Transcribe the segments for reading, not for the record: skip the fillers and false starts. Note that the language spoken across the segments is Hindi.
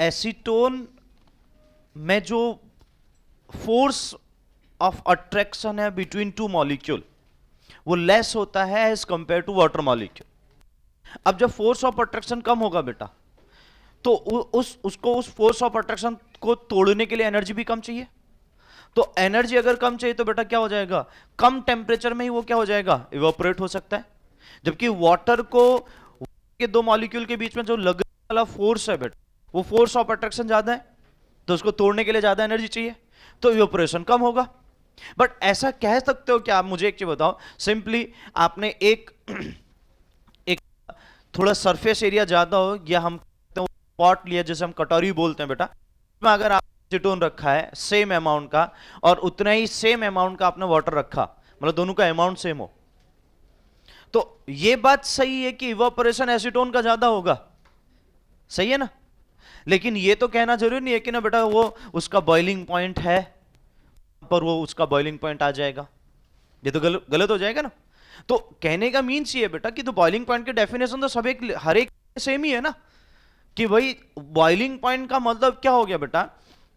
एसीटोन में जो फोर्स ऑफ अट्रैक्शन है बिटवीन टू मॉलिक्यूल वो लेस होता है as compare to water molecule. अब जब फोर्स ऑफ अट्रैक्शन कम होगा बेटा, तो उस फोर्स ऑफ अट्रैक्शन को तोड़ने के लिए एनर्जी भी कम चाहिए। तो एनर्जी अगर कम चाहिए तो बेटा क्या हो जाएगा, कम टेम्परेचर में ही वो क्या हो जाएगा, इवेपोरेट हो सकता है। जबकि वाटर को के दो मॉलिक्यूल के बीच में जो लगने वाला फोर्स है बेटा, वो फोर्स ऑफ अट्रैक्शन ज्यादा है, तो उसको तोड़ने के लिए ज्यादा एनर्जी चाहिए, तो इवेपोरेशन कम होगा। बट ऐसा कह सकते हो कि आप मुझे एक चीज बताओ, सिंपली आपने एक थोड़ा सरफेस एरिया ज्यादा हो, या हम पॉट लिया जैसे हम कटोरी बोलते हैं बेटा, में अगर आप एसीटोन रखा है सेम अमाउंट का और उतना ही सेम अमाउंट का आपने वाटर रखा, मतलब दोनों का अमाउंट सेम हो, तो यह बात सही है कि इवापोरेशन एसीटोन का ज्यादा होगा, सही है ना। लेकिन यह तो कहना जरूरी नहीं है कि ना बेटा वो उसका बॉइलिंग पॉइंट है पर वो उसका बॉइलिंग पॉइंट आ जाएगा, ये तो गलत हो जाएगा ना। तो कहने का मीन्स ये है बेटा कि तो बॉइलिंग पॉइंट की डेफिनेशन तो सब एक हर एक सेम ही है ना, कि भाई बॉइलिंग पॉइंट का मतलब क्या हो गया बेटा,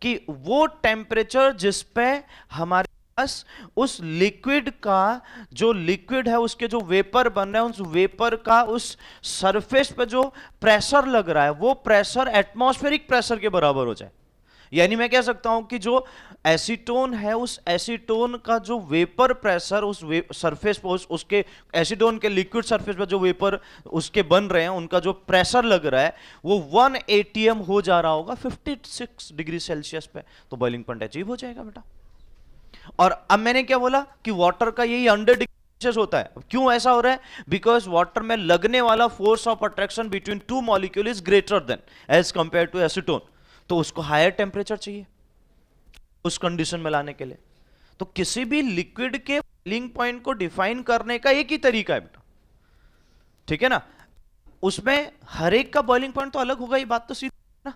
कि वो टेम्परेचर जिस पे हमारे पास उस लिक्विड का जो लिक्विड है उसके जो वेपर बन रहे हैं, उस वेपर का उस सरफेस पे जो प्रेशर लग रहा है वो प्रेशर एटमॉस्फेरिक प्रेशर के बराबर हो जाए। यानी मैं कह सकता हूं कि जो एसीटोन है उस एसीटोन का जो वेपर प्रेशर उस सरफेस पर उसके एसीटोन के लिक्विड सरफेस पर जो वेपर उसके बन रहे हैं उनका जो प्रेशर लग रहा है वो 1 atm हो जा रहा होगा 56 डिग्री सेल्सियस पे, तो बॉइलिंग पॉइंट अचीव हो जाएगा बेटा। और अब मैंने क्या बोला कि वाटर का यही 100 डिग्री सेल्सियस होता है। क्यों ऐसा हो रहा है, बिकॉज वाटर में लगने वाला force of attraction between two molecule is greater than as compare to acetone, तो उसको हायर टेम्परेचर चाहिए उस कंडीशन में लाने के लिए। तो किसी भी लिक्विड के बॉइलिंग पॉइंट को डिफाइन करने का एक ही तरीका है बेटा, ठीक है ना। उसमें हर एक का बॉइलिंग पॉइंट तो अलग होगा, ये बात तो सीधी ना।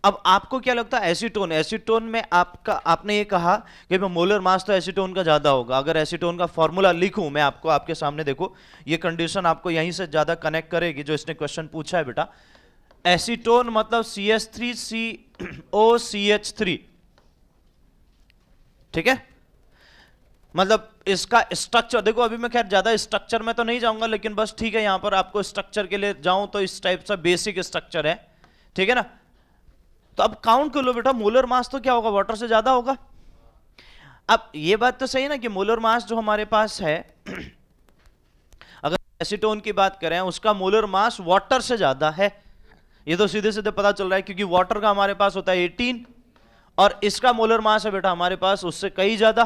अब आपको क्या लगता है एसीटोन, एसीटोन में आपने ये कहा कि मोलर मास तो एसीटोन का ज्यादा होगा। अगर एसीटोन का फॉर्मूला लिखूं मैं आपको आपके सामने, देखो ये कंडीशन आपको यहीं से ज्यादा कनेक्ट करेगी जो इसने क्वेश्चन पूछा है बेटा। एसीटोन मतलब CH3COCH3, ठीक है। मतलब इसका स्ट्रक्चर देखो, अभी मैं खैर ज्यादा स्ट्रक्चर में तो नहीं जाऊंगा, लेकिन बस ठीक है यहां पर आपको स्ट्रक्चर के लिए जाऊं तो इस टाइप का बेसिक स्ट्रक्चर है, ठीक है ना। तो अब काउंट कर लो बेटा, मोलर मास तो क्या होगा, वाटर से ज्यादा होगा। अब ये बात तो सही है ना कि मोलर मास जो हमारे पास है, अगर एसीटोन की बात करें उसका मोलर मास वाटर से ज्यादा है, ये तो सीधे सीधे पता चल रहा है, क्योंकि वाटर का हमारे पास होता है 18 और इसका मोलर मास है बेटा हमारे पास उससे कई ज्यादा,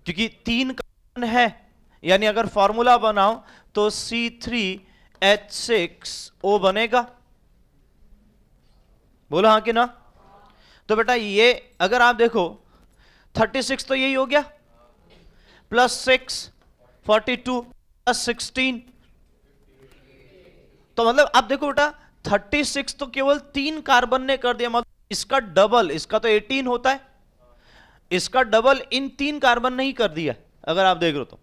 क्योंकि 3 कार्बन है। यानी अगर फॉर्मूला बनाओ तो C3H6O बनेगा, बोला हाँ कि ना। तो बेटा ये अगर आप देखो 36 तो यही हो गया, +6 42 +16, तो मतलब आप देखो बेटा 36 तो केवल 3 कार्बन ने कर दिया, मतलब इसका डबल, इसका तो 18 होता है, इसका डबल इन 3 कार्बन ने ही कर दिया। अगर आप देख रहे हो तो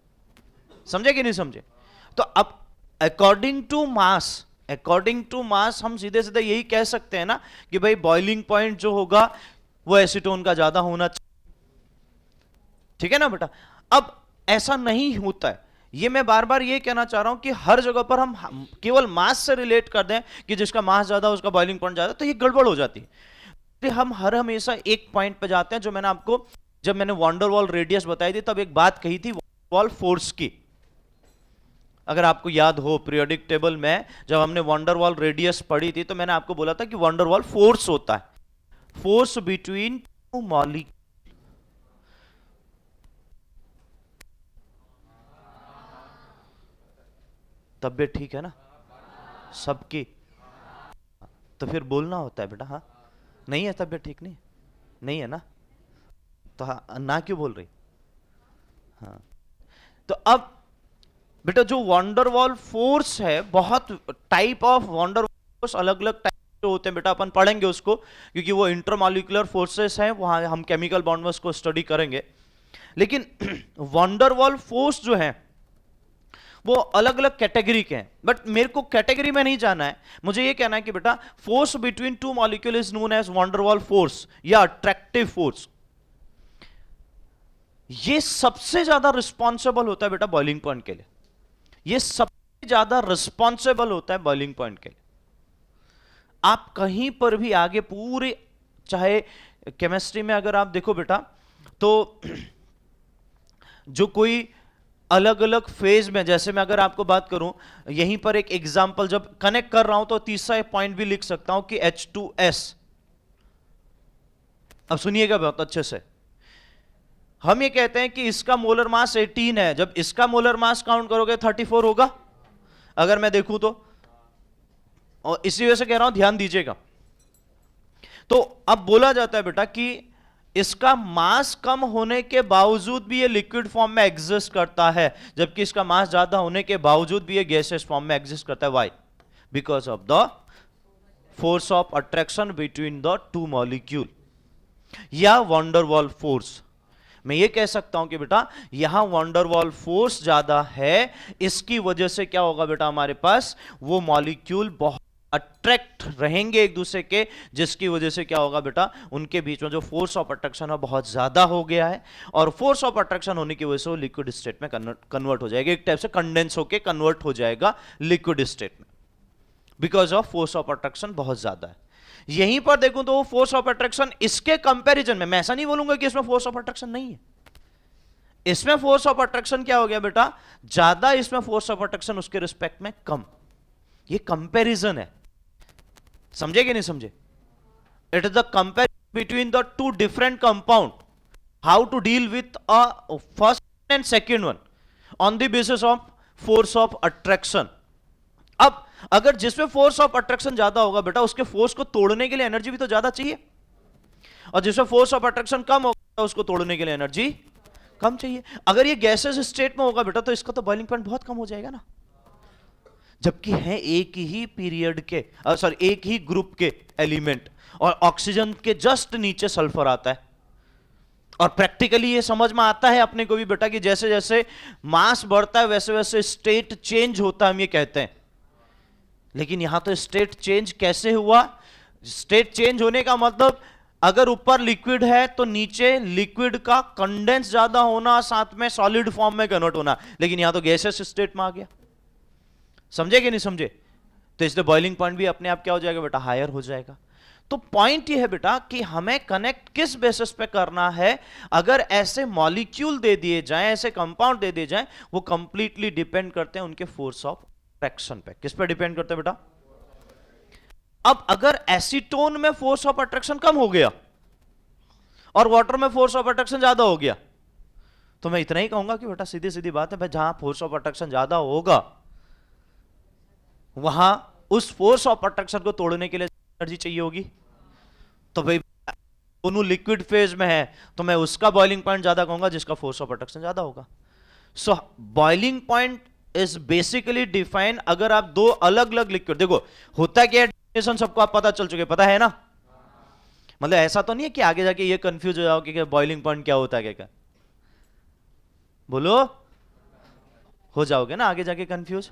समझे कि नहीं समझे। तो अब अकॉर्डिंग टू मास हम सीधे सीधे यही कह सकते हैं ना कि भाई बॉइलिंग पॉइंट जो होगा वो एसीटोन का ज्यादा होना चाहिए, ठीक है ना बेटा। अब ऐसा नहीं होता है, ये मैं बार बार ये कहना चाह रहा हूं कि हर जगह पर हम केवल मास से रिलेट कर दें कि जिसका मास ज्यादा उसका बॉइलिंग पॉइंट ज्यादा, तो ये गड़बड़ हो जाती है। हम हर हमेशा एक पॉइंट पे जाते हैं, जो मैंने आपको जब मैंने वॉन्डर वॉल रेडियस बताई थी तब एक बात कही थी वॉल फोर्स की, अगर आपको याद हो पीरियोडिक टेबल में जब हमने वॉन्डर वॉल रेडियस पढ़ी थी तो मैंने आपको बोला था कि वॉन्डर वॉल फोर्स होता है, फोर्स बिटवीन टू मॉलिक्यूल। तबियत ठीक है ना सबकी, तो फिर बोलना होता है बेटा। हाँ नहीं है तबियत ठीक, नहीं है ना, तो हाँ ना क्यों बोल रही। हाँ तो अब बेटा जो वॉन्डरवॉल फोर्स है, बहुत टाइप ऑफ वॉन्डरवॉल फोर्स अलग अलग टाइप के होते हैं बेटा, अपन पढ़ेंगे उसको, क्योंकि वो इंटरमॉलिक्यूलर फोर्सेस हैं, वहां हम केमिकल बॉन्ड में उसको स्टडी करेंगे। लेकिन वॉन्डरवॉल फोर्स जो है वो अलग अलग कैटेगरी के हैं, बट मेरे को कैटेगरी में नहीं जाना है, मुझे ये कहना है कि बेटा force between two molecule is known as van der Waals force या अट्रैक्टिव फोर्स। ये सबसे ज्यादा रिस्पॉन्सिबल होता है बेटा बॉइलिंग पॉइंट के लिए, ये सबसे ज्यादा रिस्पॉन्सिबल होता है बॉइलिंग पॉइंट के लिए। आप कहीं पर भी आगे पूरे, चाहे केमिस्ट्री में अगर आप देखो बेटा, तो जो कोई अलग अलग फेज में, जैसे मैं अगर आपको बात करूं, यहीं पर एक एग्जांपल जब कनेक्ट कर रहा हूं तो तीसरा पॉइंट भी लिख सकता हूं कि H2S। अब सुनिएगा बहुत अच्छे से, हम ये कहते हैं कि इसका मोलर मास 18 है, जब इसका मोलर मास काउंट करोगे 34 होगा अगर मैं देखूं तो, और इसी वजह से कह रहा हूं ध्यान दीजिएगा। तो अब बोला जाता है बेटा कि इसका मास कम होने के बावजूद भी ये लिक्विड फॉर्म में एग्जिस्ट करता है, जबकि इसका मास ज्यादा होने के बावजूद भी ये गैसियस फॉर्म में एग्जिस्ट करता है। Why? Because of the force of attraction between the two molecule या वैन डर वाल फोर्स। मैं ये कह सकता हूं कि बेटा यहां वैन डर वाल फोर्स ज्यादा है, इसकी वजह से क्या होगा बेटा, हमारे पास वो मॉलिक्यूल बहुत अट्रैक्ट रहेंगे एक दूसरे के, जिसकी वजह से क्या होगा बेटा, उनके बीच में जो फोर्स ऑफ अट्रैक्शन है बहुत ज्यादा हो गया है, और फोर्स ऑफ अट्रैक्शन होने की वजह से वो लिक्विड स्टेट में कन्वर्ट हो जाएगा, एक टाइप से कंडेंस होके कन्वर्ट हो जाएगा लिक्विड स्टेट में, because of force of attraction बहुत ज्यादा है। यहीं पर देखूं तो फोर्स ऑफ अट्रैक्शन इसके कंपैरिजन में, मैं ऐसा नहीं बोलूंगा कि इसमें फोर्स ऑफ अट्रैक्शन नहीं है, इसमें फोर्स ऑफ अट्रैक्शन क्या हो गया बेटा, ज्यादा, इसमें फोर्स ऑफ अट्रैक्शन उसके रिस्पेक्ट में कम। ये कंपैरिजन है, समझे कि नहीं समझे? It is the comparison between the two different compound, how to deal with a first and second one on the basis of force of attraction. अब अगर जिसमें फोर्स ऑफ अट्रैक्शन ज्यादा होगा बेटा, उसके फोर्स को तोड़ने के लिए एनर्जी भी तो ज्यादा चाहिए, और जिसमें फोर्स ऑफ अट्रैक्शन कम होगा उसको तोड़ने के लिए एनर्जी कम चाहिए। अगर ये गैसेस स्टेट में होगा बेटा तो इसका तो बॉइलिंग पॉइंट बहुत कम हो जाएगा ना, जबकि है एक ही पीरियड के, सॉरी एक ही ग्रुप के एलिमेंट, और ऑक्सीजन के जस्ट नीचे सल्फर आता है। और प्रैक्टिकली ये समझ में आता है अपने को भी बेटा कि जैसे जैसे मास बढ़ता है वैसे वैसे स्टेट चेंज होता है, हम ये कहते हैं। लेकिन यहां तो स्टेट चेंज कैसे हुआ? स्टेट चेंज होने का मतलब अगर ऊपर लिक्विड है तो नीचे लिक्विड का कंडेंस ज्यादा होना, साथ में सॉलिड फॉर्म में कन्वर्ट होना, लेकिन यहां तो गैसेस स्टेट में आ गया। समझे कि नहीं समझे? तो इसलिए बॉइलिंग पॉइंट भी अपने आप क्या हो जाएगा बेटा, हायर हो जाएगा। तो पॉइंट ये है बेटा कि हमें कनेक्ट किस बेसिस पे करना है। अगर ऐसे मॉलिक्यूल दे दिए जाएं, ऐसे कंपाउंड दे दिए जाएं, वो कंप्लीटली डिपेंड करते हैं उनके फोर्स ऑफ अट्रैक्शन पे। किस पे डिपेंड करते हैं बेटा? अब अगर एसीटोन में फोर्स ऑफ अट्रैक्शन कम हो गया और वाटर में फोर्स ऑफ अट्रैक्शन ज्यादा हो गया, तो मैं इतना ही कहूंगा कि बेटा सीधी सीधी बात है भाई, जहां फोर्स ऑफ अट्रैक्शन ज्यादा होगा वहां उस फोर्स ऑफ अट्रैक्शन को तोड़ने के लिए एनर्जी चाहिए होगी। तो भाई दोनों लिक्विड फेज में है तो मैं उसका बॉइलिंग पॉइंट ज्यादा कहूंगा जिसका फोर्स ऑफ अट्रैक्शन ज्यादा होगा। सो boiling point is basically define, अगर आप दो अलग अलग लिक्विड, देखो होता क्या है, डेफिनेशन सबको आप पता चल चुके, पता है ना? मतलब ऐसा तो नहीं है कि आगे जाके ये कंफ्यूज हो जाओ कि बॉइलिंग पॉइंट क्या होता है, क्या बोलो, हो जाओगे ना आगे जाके कंफ्यूज?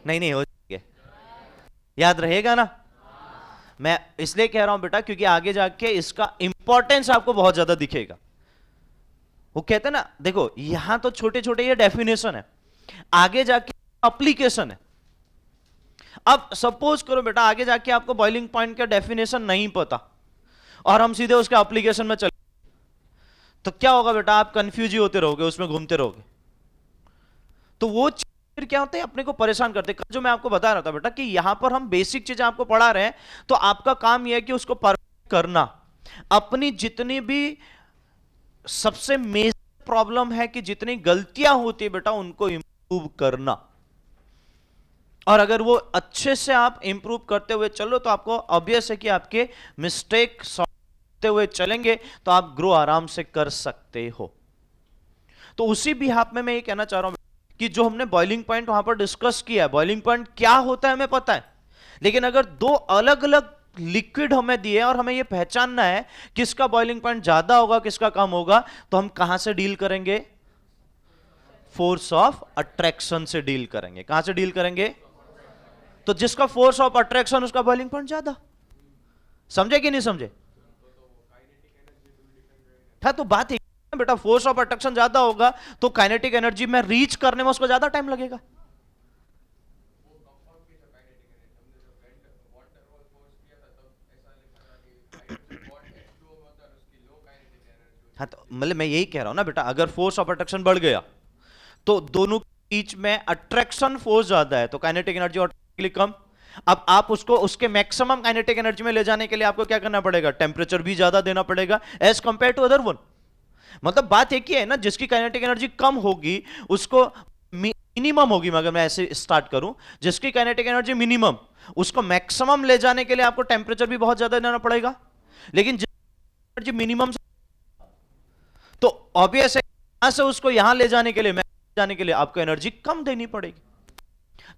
नहीं हो जाएंगे, याद रहेगा ना? मैं इसलिए कह रहा हूं बेटा क्योंकि आगे जाके इसका इंपॉर्टेंस आपको बहुत ज्यादा दिखेगा। वो कहते हैं ना, देखो यहां तो छोटे छोटे ये डेफिनेशन है, आगे जाके एप्लीकेशन है। अब सपोज करो बेटा आगे जाके आपको बॉइलिंग पॉइंट का डेफिनेशन नहीं पता और हम सीधे उसके एप्लीकेशन में चले, तो क्या होगा बेटा, आप कंफ्यूज ही होते रहोगे, उसमें घूमते रहोगे। तो वो फिर क्या होता है, अपने को परेशान करते। जो मैं आपको बता रहा था बेटा कि यहां पर हम बेसिक चीजें आपको पढ़ा रहे हैं, तो आपका काम यह है कि उसको परफेक्ट करना। अपनी जितनी भी सबसे मेजर प्रॉब्लम है कि जितनी गलतियां होती है बेटा उनको इंप्रूव करना, और अगर वो अच्छे से आप इंप्रूव करते हुए चलो तो आपको ऑब्वियस है कि आपके मिस्टेक सॉल्व करते हुए चलेंगे तो आप ग्रो आराम से कर सकते हो। तो उसी बिहाफ में मैं ये कहना चाह रहा हूं कि जो हमने बॉइलिंग पॉइंट वहां पर डिस्कस किया है, बॉइलिंग पॉइंट क्या होता है हमें पता है, लेकिन अगर दो अलग अलग लिक्विड हमें दिए और हमें यह पहचानना है किसका बॉइलिंग पॉइंट ज्यादा होगा किसका कम होगा, तो हम कहां से डील करेंगे? फोर्स ऑफ अट्रैक्शन से डील करेंगे। कहां से डील करेंगे? तो जिसका फोर्स ऑफ अट्रैक्शन उसका बॉइलिंग पॉइंट ज्यादा। समझे कि नहीं समझे? हाँ, तो बात एक बेटा, फोर्स ऑफ अट्रैक्शन ज्यादा होगा तो काइनेटिक एनर्जी में रीच करने में उसको ज्यादा टाइम लगेगा। हाँ, तो मतलब मैं यही कह रहा हूं ना बेटा, अगर फोर्स ऑफ अट्रैक्शन बढ़ गया तो दोनों के बीच में अट्रैक्शन फोर्स ज्यादा है तो काइनेटिक एनर्जी ऑटोमेटिकली कम। अब आप उसको उसके मैक्सिमम काइनेटिक एनर्जी में ले जाने के लिए आपको क्या करना पड़ेगा? टेम्परेचर भी ज्यादा देना पड़ेगा as compare to other one. मतलब बात एक ही है ना, जिसकी काइनेटिक एनर्जी कम होगी उसको मिनिमम होगी, मगर मैं ऐसे स्टार्ट करूं, जिसकी काइनेटिक एनर्जी मिनिमम उसको मैक्सिमम ले जाने के लिए आपको टेम्परेचर भी बहुत ज्यादा देना पड़ेगा। लेकिन जिसकी एनर्जी मिनिमम, तो ऑब्वियस है यहां से उसको यहां ले जाने के लिए, जाने के लिए आपको एनर्जी कम देनी पड़ेगी,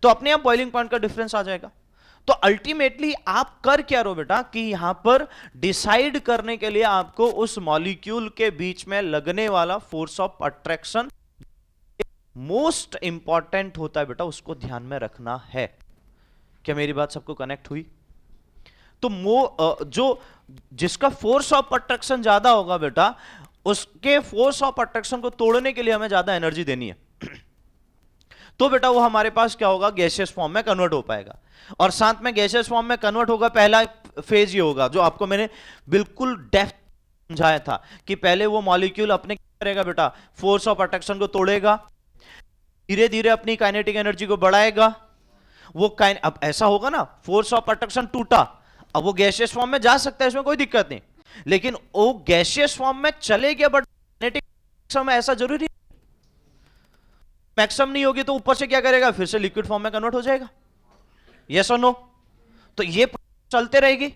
तो अपने आप बॉइलिंग पॉइंट का डिफरेंस आ जाएगा। तो अल्टीमेटली आप कर क्या रहो बेटा कि यहां पर डिसाइड करने के लिए आपको उस मॉलिक्यूल के बीच में लगने वाला force of attraction most important होता है बेटा, उसको ध्यान में रखना है। क्या मेरी बात सबको कनेक्ट हुई? तो जो जिसका फोर्स ऑफ अट्रैक्शन ज्यादा होगा बेटा, उसके फोर्स ऑफ अट्रैक्शन को तोड़ने के लिए हमें ज्यादा एनर्जी देनी है तो बेटा वो हमारे पास क्या होगा? गैसियस फॉर्म में कन्वर्ट हो पाएगा। और साथ में गैसियस फॉर्म में कन्वर्ट होगा, पहला फेज ये होगा जो आपको मैंने बिल्कुल डेप्थ समझाया था कि पहले वो मॉलिक्यूल अपने क्या करेगा बेटा? फोर्स ऑफ अट्रैक्शन को तोड़ेगा, धीरे धीरे अपनी काइनेटिक एनर्जी को बढ़ाएगा। वो अब ऐसा होगा ना, फोर्स ऑफ अट्रैक्शन टूटा, अब वो गैसियस फॉर्म में जा सकता है, इसमें कोई दिक्कत नहीं, लेकिन वो गैसियस फॉर्म में चले गया, बट काइनेटिक में ऐसा जरूरी मैक्सिमम नहीं होगी तो ऊपर से क्या करेगा? फिर से लिक्विड फॉर्म में कन्वर्ट हो जाएगा। यस और नो? तो ये चलते रहेगी।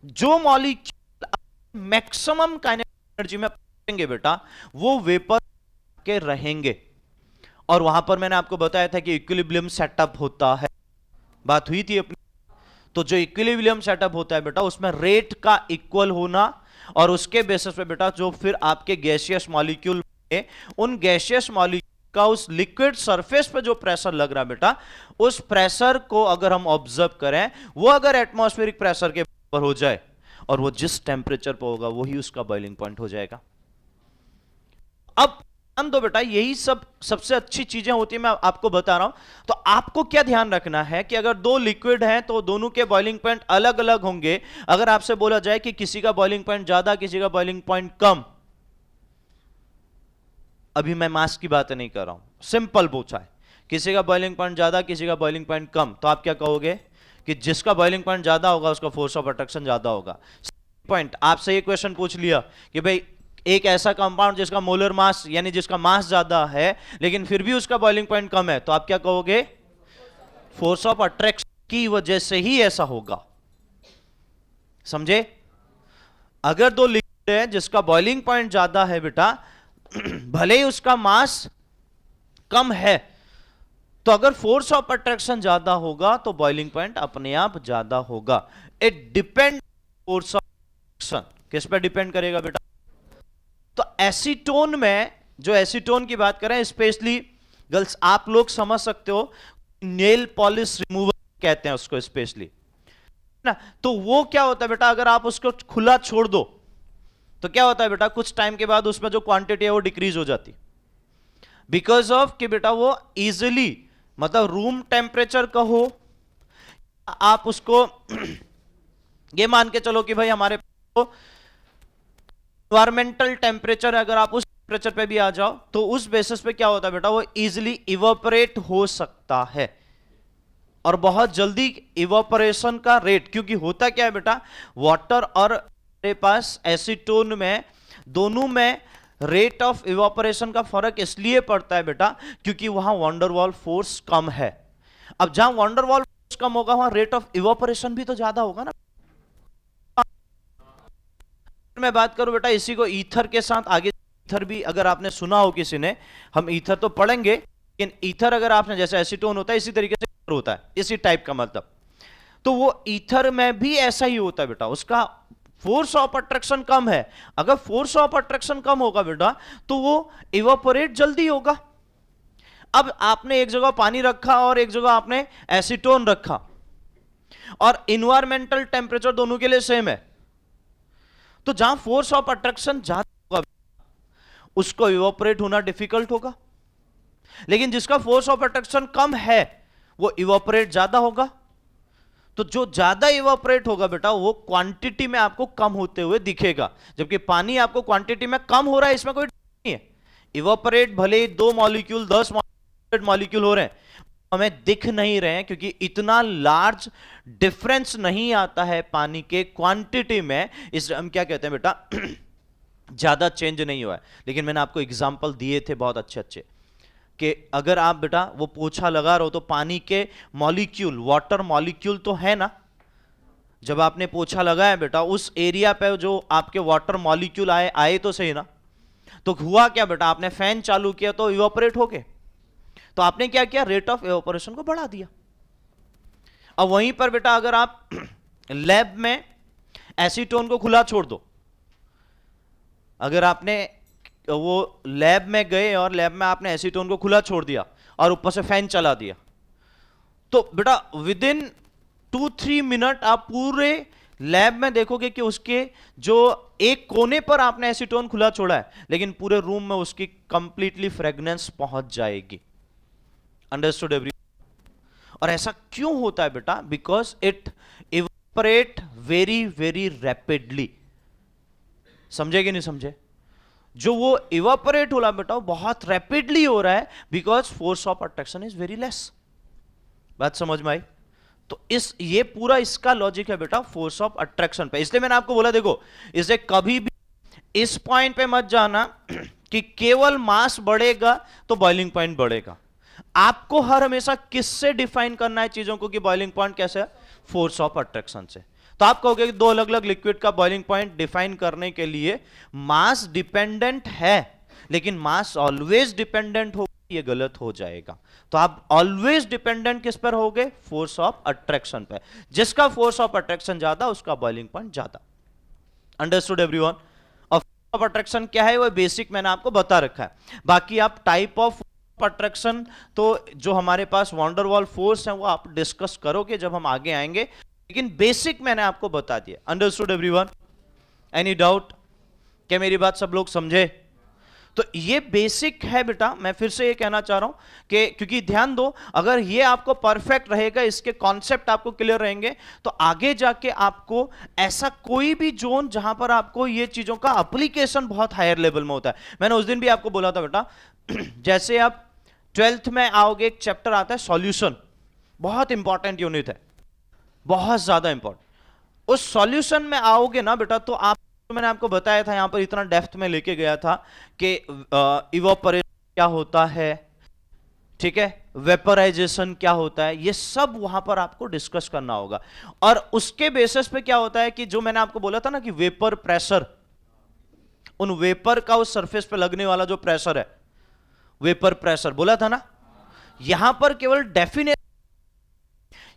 जो मॉलिक्यूल मैक्सिमम काइनेटिक एनर्जी में पहुंचेंगे बेटा, वो वेपर के रहेंगे। और वहां पर मैंने आपको बताया था कि इक्विलिब्रियम सेटअप होता है, बात हुई थी अपनी। तो जो इक्विलिब्रियम सेटअप होता है बेटा, उसमें रेट का इक्वल होना, और उसके बेसिस पे बेटा जो फिर आपके गैसियस मॉलिक्यूल, उन गैसियस मॉलिक्यूल का उस लिक्विड सरफेस पे जो प्रेशर लग रहा है बेटा, उस प्रेशर को अगर हम ऑब्जर्व करें, वो अगर एटमॉस्फेरिक प्रेशर के ऊपर हो जाए और वो जिस टेम्परेचर पर होगा वही उसका बॉइलिंग पॉइंट हो जाएगा। अब ध्यान दो बेटा, यही सब सबसे अच्छी चीजें होती है, मैं आपको बता रहा हूं। तो आपको क्या ध्यान रखना है कि अगर दो लिक्विड हैं तो दोनों के बॉइलिंग पॉइंट अलग अलग होंगे। अगर आपसे बोला जाए कि किसी का बॉइलिंग पॉइंट ज्यादा, किसी का बॉइलिंग पॉइंट कम, अभी मैं मास की बात नहीं कर रहा हूं, सिंपल पूछा है, किसी का बॉइलिंग पॉइंट ज्यादा, किसी का बॉइलिंग पॉइंट कम, तो आप क्या कहोगे? कि जिसका बॉइलिंग पॉइंट ज्यादा होगा उसका फोर्स ऑफ अट्रैक्शन ज्यादा होगा। पॉइंट आपसे ये क्वेश्चन पूछ लिया कि भाई एक ऐसा कंपाउंड जिसका मोलर मास, यानी जिसका मास ज्यादा है लेकिन फिर भी उसका बॉइलिंग पॉइंट कम है, तो आप क्या कहोगे? फोर्स ऑफ अट्रैक्शन की वजह से ही ऐसा होगा। समझे? अगर दो लिक्विड है जिसका बॉइलिंग पॉइंट ज्यादा है बेटा, भले ही उसका मास कम है, तो अगर फोर्स ऑफ अट्रैक्शन ज्यादा होगा तो बॉइलिंग पॉइंट अपने आप ज्यादा होगा। It depend force of attraction, किस पे डिपेंड करेगा बेटा? तो एसीटोन में, जो एसीटोन की बात करें, स्पेशली गर्ल्स आप लोग समझ सकते हो, नेल पॉलिश रिमूवर कहते हैं उसको स्पेशली ना। तो वो क्या होता है बेटा, अगर आप उसको खुला छोड़ दो तो क्या होता है बेटा, कुछ टाइम के बाद उसमें जो क्वांटिटी है वो डिक्रीज हो जाती, बिकॉज ऑफ कि बेटा वो इजिली, मतलब रूम टेम्परेचर का हो, आप उसको ये मान के चलो कि भाई हमारे एनवायरमेंटल टेम्परेचर, अगर आप उस टेम्परेचर पे भी आ जाओ तो उस बेसिस पे क्या होता है बेटा, वो इजिली इवापोरेट हो सकता है। और बहुत जल्दी इवापोरेशन का रेट, क्योंकि होता क्या है बेटा, वाटर और हमारे पास एसीटोन में, दोनों में रेट ऑफ इवापोरेशन का फर्क इसलिए पड़ता है बेटा क्योंकि वहां वंडरवॉल फोर्स कम है। अब जहां वंडरवॉल फोर्स कम होगा वहां रेट ऑफ इवापोरेशन भी तो ज्यादा होगा ना। मैं बात करूं बेटा इसी को ईथर के साथ, आगे ईथर भी अगर आपने सुना हो किसी ने, हम ईथर तो पढ़ेंगे, लेकिन ईथर अगर आपने, जैसे एसीटोन होता है इसी तरीके से होता है, इसी टाइप का मतलब, तो वो ईथर में भी ऐसा ही होता है बेटा, उसका फोर्स ऑफ अट्रैक्शन कम है। अगर फोर्स ऑफ अट्रैक्शन कम होगा बेटा तो वो इवापोरेट जल्दी होगा, अब आपने एक जगह पानी रखा और एक जगह आपने एसीटोन रखा, और इन्वायरमेंटल टेम्परेचर दोनों के लिए सेम है, तो जहां फोर्स ऑफ अट्रैक्शन ज्यादा होगा उसको इवोपरेट होना डिफिकल्ट होगा, लेकिन जिसका फोर्स ऑफ अट्रैक्शन कम है वो इवोपरेट ज्यादा होगा। तो जो ज्यादा इवोपरेट होगा बेटा वो क्वांटिटी में आपको कम होते हुए दिखेगा, जबकि पानी आपको क्वांटिटी में कम हो रहा है, इसमें कोई नहीं है। इवोपरेट भले ही 2 मॉलिक्यूल 10 मॉलिक्यूल हो रहे हैं, हमें दिख नहीं रहे हैं क्योंकि इतना लार्ज डिफरेंस नहीं आता है पानी के क्वांटिटी में, इसलिए हम क्या कहते हैं बेटा ज्यादा चेंज नहीं हुआ है। लेकिन मैंने आपको एग्जांपल दिए थे बहुत अच्छे अच्छे कि अगर आप बेटा वो पोछा लगा रहे हो तो पानी के मॉलिक्यूल, वाटर मॉलिक्यूल तो है ना, जब आपने पोछा लगाया बेटा उस एरिया पे जो आपके वाटर मॉलिक्यूल आए तो सही ना, तो हुआ क्या बेटा, आपने फैन चालू किया तो इवापोरेट हो गए, तो आपने क्या किया, रेट ऑफ इवापोरेशन को बढ़ा दिया। अब वहीं पर बेटा अगर आप लैब में एसीटोन को खुला छोड़ दो, अगर आपने वो लैब में गए और लैब में आपने एसीटोन को खुला छोड़ दिया और ऊपर से फैन चला दिया, तो बेटा विद इन 2-3 मिनट आप पूरे लैब में देखोगे कि उसके जो एक कोने पर आपने एसीटोन खुला छोड़ा है लेकिन पूरे रूम में उसकी कंप्लीटली फ्रेग्रेंस पहुंच जाएगी। Understood every? और ऐसा क्यों होता है बेटा? Because it evaporate very very rapidly. समझे कि नहीं समझे? जो वो इवापोरेट हो रहा है बेटा वो बहुत रैपिडली हो रहा है because force of attraction is very less. बात समझ में आई? तो ये पूरा इसका लॉजिक है बेटा फोर्स ऑफ अट्रैक्शन पे। इसलिए मैंने आपको बोला देखो, इसे कभी भी इस पॉइंट पे मत जाना कि केवल मास बढ़ेगा तो बॉइलिंग पॉइंट बढ़ेगा। आपको हर हमेशा किससे डिफाइन करना है चीजों को कि बॉइलिंग पॉइंट कैसे है? फोर्स ऑफ अट्रैक्शन से। तो आप कहोगे कि दो अलग अलग लिक्विड का बॉइलिंग पॉइंट डिफाइन करने के लिए मास डिपेंडेंट है, लेकिन मास ऑलवेज डिपेंडेंट हो, ये गलत हो जाएगा। तो आप ऑलवेज डिपेंडेंट किस पर होगे? फोर्स ऑफ अट्रैक्शन पर। जिसका फोर्स ऑफ अट्रैक्शन ज्यादा उसका बॉइलिंग पॉइंट ज्यादा। Understood everyone? और फोर्स ऑफ अट्रैक्शन क्या है वो बेसिक मैंने आपको बता रखा है। बाकी आप टाइप ऑफ अट्रैक्शन तो जो हमारे पास वॉन्डर वॉल फोर्स है वो आप डिस्कस करोगे जब हम आगे आएंगे, लेकिन बेसिक मैंने आपको बता दिया। Understood everyone? Any doubt? क्या मेरी बात सब लोग समझे? तो ये बेसिक है बेटा। मैं फिर से ये कहना चाह रहा हूं कि क्योंकि ध्यान दो, अगर ये आपको परफेक्ट रहेगा, इसके कॉन्सेप्ट आपको क्लियर रहेंगे, तो आगे जाके आपको ऐसा कोई भी जोन जहां पर आपको ये चीजों का एप्लीकेशन बहुत हायर लेवल में होता है। मैंने उस दिन भी आपको बोला था बेटा जैसे आप 12th में आओगे, एक चैप्टर आता है सॉल्यूशन, बहुत इंपॉर्टेंट यूनिट है, बहुत ज्यादा इंपॉर्टेंट। उस सॉल्यूशन में आओगे ना बेटा तो आप, मैंने आपको बताया था, यहां पर इतना डेप्थ में लेके गया था कि इवापोरेशन क्या होता है, ठीक है, वेपराइजेशन क्या होता है, ये सब वहां पर आपको डिस्कस करना होगा। और उसके बेसिस पे क्या होता है कि जो मैंने आपको बोला था ना कि वेपर प्रेशर, उन वेपर का उस सरफेस पे लगने वाला जो प्रेशर है, वेपर प्रेशर बोला था ना, यहां पर केवल डेफिनेशन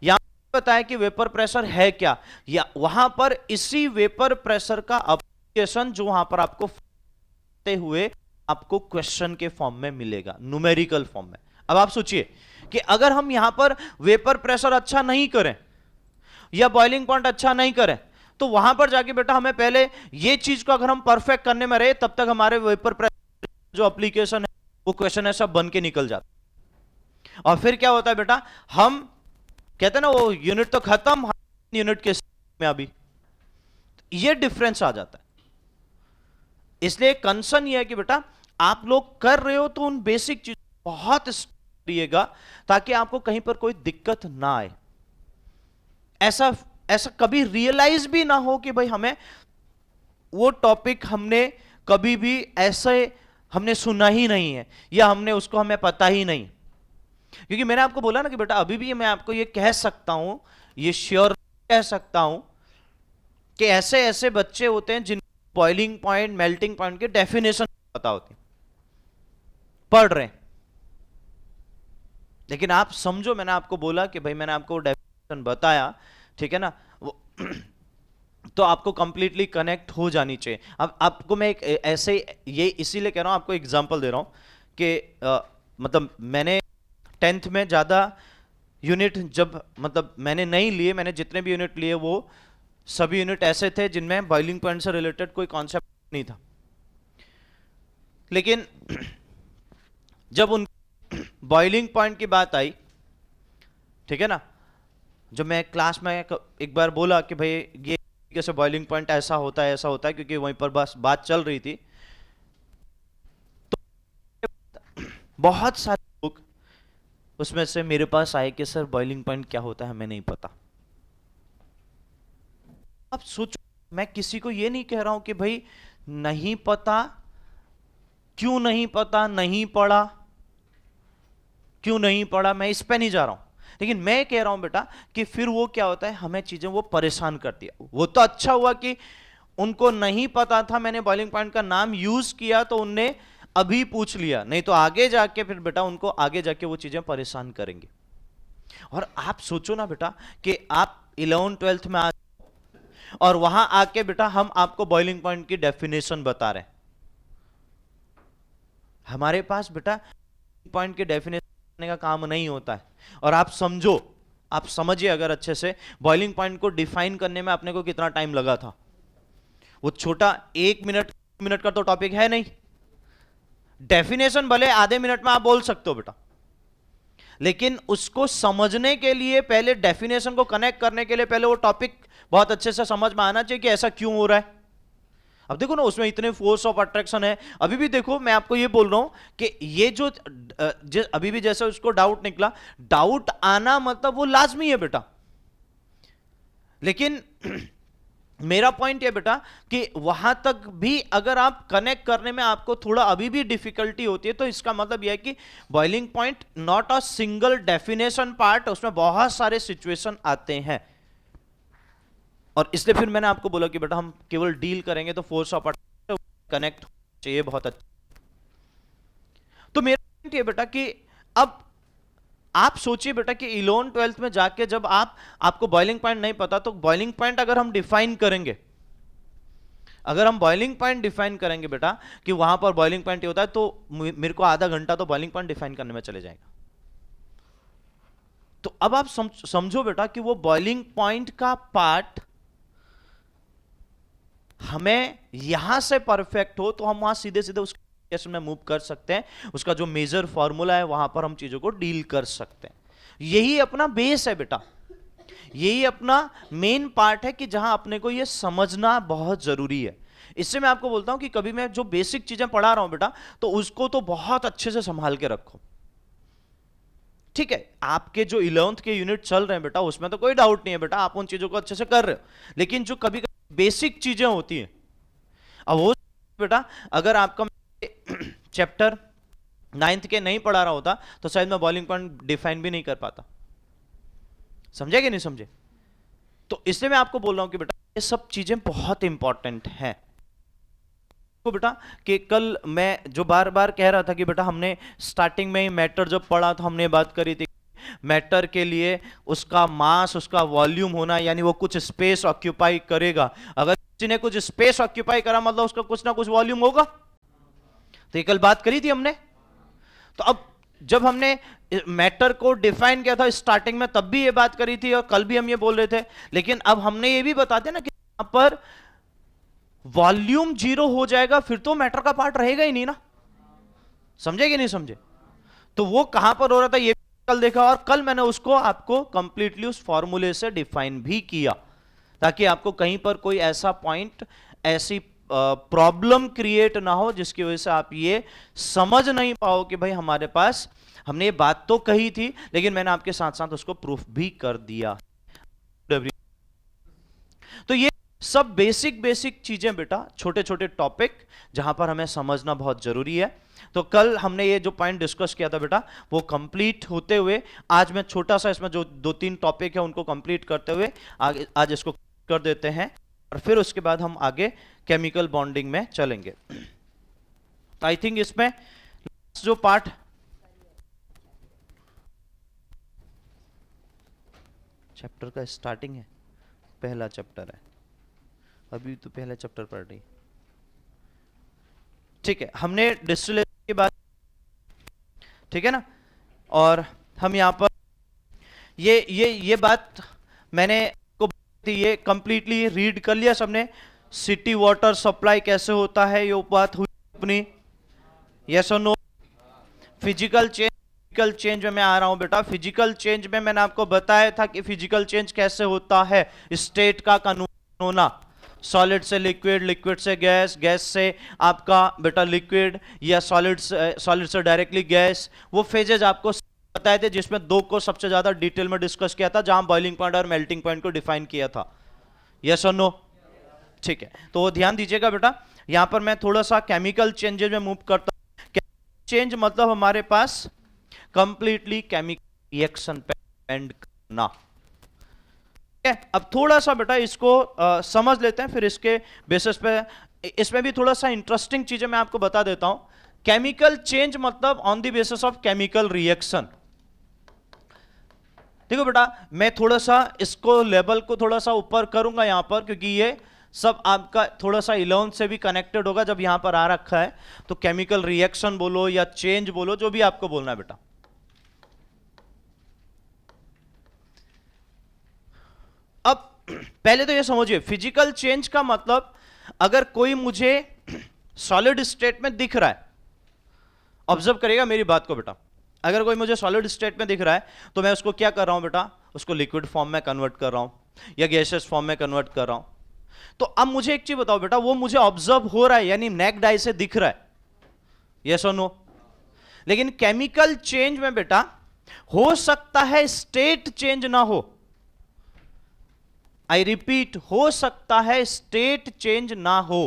यहां बताया कि वेपर प्रेशर है क्या, या वहां पर इसी वेपर प्रेशर का एप्लीकेशन जो वहां पर आपको हुए आपको क्वेश्चन के फॉर्म में मिलेगा, न्यूमेरिकल फॉर्म में। अब आप सोचिए कि अगर हम यहां पर वेपर प्रेशर अच्छा नहीं करें या बॉइलिंग पॉइंट अच्छा नहीं करें, तो वहां पर जाके बेटा हमें पहले ये चीज को अगर हम परफेक्ट करने में रहे, तब तक हमारे वेपर प्रेशर जो एप्लीकेशन है वो क्वेश्चन ऐसा बन के निकल जाता। और फिर क्या होता है बेटा, हम कहते हैं ना वो यूनिट तो खत्म, यूनिट के में अभी ये डिफरेंस आ जाता है। इसलिए कंसर्न ये है कि बेटा आप लोग कर रहे हो तो उन बेसिक चीज बहुत करिएगा ताकि आपको कहीं पर कोई दिक्कत ना आए। ऐसा कभी रियलाइज भी ना हो कि भाई हमें वो टॉपिक हमने कभी भी ऐसे हमने सुना ही नहीं है या हमने उसको हमें पता ही नहीं। क्योंकि मैंने आपको बोला ना कि बेटा अभी भी मैं आपको ये कह सकता हूं, ये श्योर कह सकता हूं कि ऐसे ऐसे बच्चे होते हैं जिन बॉइलिंग पॉइंट, मेल्टिंग पॉइंट के डेफिनेशन पता होती, पढ़ रहे हैं, लेकिन आप समझो मैंने आपको बोला कि भाई मैंने आपको डेफिनेशन बताया, ठीक है ना, वो तो आपको कंप्लीटली कनेक्ट हो जानी चाहिए। अब आपको मैं एक ऐसे ये इसीलिए कह रहा हूं, आपको एग्जांपल दे रहा हूं कि मतलब मैंने 10th में ज़्यादा यूनिट जब मतलब मैंने नहीं लिए, मैंने जितने भी यूनिट लिए वो सभी यूनिट ऐसे थे जिनमें बॉइलिंग पॉइंट से रिलेटेड कोई कॉन्सेप्ट नहीं था। लेकिन जब उन बॉइलिंग पॉइंट की बात आई, ठीक है ना, जो मैं क्लास में एक बार बोला कि भाई ये कैसे बॉइलिंग पॉइंट ऐसा होता है ऐसा होता है, क्योंकि वहीं पर बस बात चल रही थी, तो बहुत सारे लोग उसमें से मेरे पास आए कि सर बॉइलिंग पॉइंट क्या होता है हमें नहीं पता। अब सोचो, मैं किसी को ये नहीं कह रहा हूं कि भाई नहीं पता, क्यों नहीं पता, नहीं पढ़ा, क्यों नहीं पढ़ा, मैं इस पे नहीं जा रहा हूं। लेकिन मैं कह रहा हूं बेटा कि फिर वो क्या होता है, हमें चीजें वो परेशान करती है। वो तो अच्छा हुआ कि उनको नहीं पता था, मैंने बॉइलिंग पॉइंट का नाम यूज किया तो उनने अभी पूछ लिया, नहीं तो आगे जाके फिर बेटा उनको आगे जाके वो चीजें परेशान करेंगी। और आप सोचो ना बेटा कि आप 11th-12th में आ और वहां आके बेटा हम आपको बॉइलिंग पॉइंट की डेफिनेशन बता रहे हैं। हमारे पास बेटा पॉइंट की डेफिनेशन करने का काम नहीं होता है। और आप समझो, आप समझिए अगर अच्छे से, बॉइलिंग पॉइंट को डिफाइन करने में अपने को कितना टाइम लगा था। वो छोटा 1 मिनट का तो टॉपिक है नहीं। डेफिनेशन भले आधे मिनट में आप बोल सकते हो बेटा, लेकिन उसको समझने के लिए पहले, डेफिनेशन को कनेक्ट करने के लिए पहले वो टॉपिक बहुत अच्छे से समझ में आना चाहिए कि ऐसा क्यों हो रहा है। अब देखो ना, उसमें इतने फोर्स ऑफ अट्रैक्शन है। अभी भी देखो, मैं आपको ये बोल रहा हूं कि ये जो अभी भी जैसे उसको डाउट निकला, डाउट आना मतलब वो लाजमी है बेटा। लेकिन मेरा पॉइंट ये बेटा कि वहां तक भी अगर आप कनेक्ट करने में आपको थोड़ा अभी भी डिफिकल्टी होती है, तो इसका मतलब यह है कि boiling point not a single definition part, उसमें बहुत सारे सिचुएशन आते हैं। और इसलिए फिर मैंने आपको बोला कि बेटा हम केवल डील करेंगे तो फोर्स ऑफ अट्रैक्शन कनेक्ट चाहिए बहुत अच्छा। तो मेरा पॉइंट ये बेटा कि अब आप सोचिए बेटा कि 11th-12th में जाके जब आपको बॉइलिंग पॉइंट नहीं पता, तो बॉइलिंग पॉइंट अगर हम डिफाइन करेंगे, अगर हम बॉइलिंग पॉइंट डिफाइन करेंगे बेटा कि वहां पर बॉइलिंग पॉइंट होता है, तो मेरे को आधा घंटा तो बॉइलिंग पॉइंट डिफाइन करने में चले जाएगा। तो अब आप समझो बेटा कि वो बॉइलिंग पॉइंट का पार्ट हमें यहां से परफेक्ट हो तो हम वहां सीधे सीधे उस केस में मूव कर सकते हैं। उसका जो मेजर फॉर्मूला है वहां पर हम चीजों को डील कर सकते हैं। यही अपना बेस है बेटा, यही अपना मेन पार्ट है कि जहां अपने को यह समझना बहुत जरूरी है। इससे मैं आपको बोलता हूं कि कभी मैं जो बेसिक चीजें पढ़ा रहा हूं बेटा, तो उसको तो बहुत अच्छे से संभाल के रखो। ठीक है, आपके जो 11th के यूनिट चल रहे हैं बेटा, उसमें तो कोई डाउट नहीं है बेटा, आप उन चीजों को अच्छे से कर रहे हो। लेकिन जो कभी कभी बेसिक चीजें होती हैं, अब वो बेटा अगर आपका चैप्टर 9th के नहीं पढ़ा रहा होता तो शायद मैं बॉइलिंग पॉइंट डिफाइन भी नहीं कर पाता। समझे कि नहीं समझे? तो इसलिए मैं आपको बोल रहा हूं कि बेटा ये सब चीजें बहुत इंपॉर्टेंट हैं। तो बेटा कि कल मैं जो बार बार कह रहा था कि बेटा हमने स्टार्टिंग में ही मैटर जब पढ़ा तो हमने बात करी थी, मैटर के लिए उसका मास, उसका वॉल्यूम होना, यानी वो कुछ स्पेस ऑक्यूपाई करेगा। अगर किसी ने कुछ स्पेस ऑक्यूपाई करा मतलब उसका कुछ ना कुछ वॉल्यूम होगा। तो ये कल बात करी थी हमने। तो अब जब हमने मैटर को डिफाइन किया था स्टार्टिंग में, तब भी ये बात करी थी और कल भी हम ये बोल रहे थे। लेकिन अब हमने ये भी बता दिया ना कि यहां पर वॉल्यूम 0 हो जाएगा फिर तो मैटर का पार्ट रहेगा ही नहीं ना। समझे कि नहीं समझे? तो वो कहां पर हो रहा था ये कल देखा, और कल मैंने उसको आपको कंप्लीटली उस फॉर्मूले से डिफाइन भी किया, ताकि आपको कहीं पर कोई ऐसा पॉइंट, ऐसी प्रॉब्लम क्रिएट ना हो जिसकी वजह से आप ये समझ नहीं पाओ कि भाई हमारे पास, हमने ये बात तो कही थी लेकिन मैंने आपके साथ साथ उसको प्रूफ भी कर दिया। तो ये सब बेसिक बेसिक चीजें बेटा, छोटे छोटे टॉपिक जहां पर हमें समझना बहुत जरूरी है। तो कल हमने ये जो पॉइंट डिस्कस किया था बेटा, वो कंप्लीट होते हुए आज मैं छोटा सा इसमें जो 2-3 टॉपिक है उनको कंप्लीट करते हुए आज इसको कर देते हैं, और फिर उसके बाद हम आगे केमिकल बॉन्डिंग में चलेंगे। आई थिंक इसमें जो पार्ट चैप्टर का स्टार्टिंग है, पहला चैप्टर है, अभी तो पहला चैप्टर पढ़ रही। ठीक है, हमने डिस्टिलेशन की बात, ठीक है ना। और हम यहाँ पर ये बात मैंने को ये कंप्लीटली रीड कर लिया सबने। सिटी वाटर सप्लाई कैसे होता है ये बात हुई अपनी, यस और नो। फिजिकल चेंज में मैं आ रहा हूं बेटा। फिजिकल चेंज में मैंने आपको बताया था कि फिजिकल चेंज कैसे होता है, स्टेट का कानून होना, सॉलिड से लिक्विड, लिक्विड से गैस, गैस से आपका बेटा लिक्विड, या सॉलिड से डायरेक्टली गैस। वो फेजेज आपको बताए थे जिसमें दो को सबसे ज्यादा डिटेल में डिस्कस किया था, जहां बॉइलिंग पॉइंट और मेल्टिंग पॉइंट को डिफाइन किया था, यस और नो। ठीक है, तो वो ध्यान दीजिएगा बेटा। यहां पर मैं थोड़ा सा केमिकल चेंजेस में मूव करता हूं। चेंज मतलब हमारे पास कंप्लीटली केमिकल रिएक्शन पे डिपेंड करना। अब थोड़ा सा बेटा इसको समझ लेते हैं, फिर इसके बेसिस पे इसमें भी थोड़ा सा इंटरेस्टिंग चीजें मैं आपको बता देता हूं। केमिकल चेंज मतलब on the basis of chemical reaction. देखो बेटा, मैं थोड़ा सा इसको लेवल को थोड़ा सा ऊपर करूंगा यहां पर, क्योंकि ये सब आपका थोड़ा सा 11 से भी कनेक्टेड होगा। जब यहां पर आ रखा है तो केमिकल रिएक्शन बोलो या चेंज बोलो, जो भी आपको बोलना है बेटा। अब पहले तो ये समझिए, फिजिकल चेंज का मतलब, अगर कोई मुझे सॉलिड स्टेट में दिख रहा है, ऑब्जर्व करिएगा मेरी बात को बेटा, अगर कोई मुझे सॉलिड स्टेट में दिख रहा है तो मैं उसको क्या कर रहा हूं बेटा, उसको लिक्विड फॉर्म में कन्वर्ट कर रहा हूं या गैसेस फॉर्म में कन्वर्ट कर रहा हूं। तो अब मुझे एक चीज बताओ बेटा, वो मुझे ऑब्जर्व हो रहा है यानी नेक्ड आई से दिख रहा है, यस और नो। लेकिन केमिकल चेंज में बेटा हो सकता है स्टेट चेंज ना हो। आई रिपीट, हो सकता है स्टेट चेंज ना हो।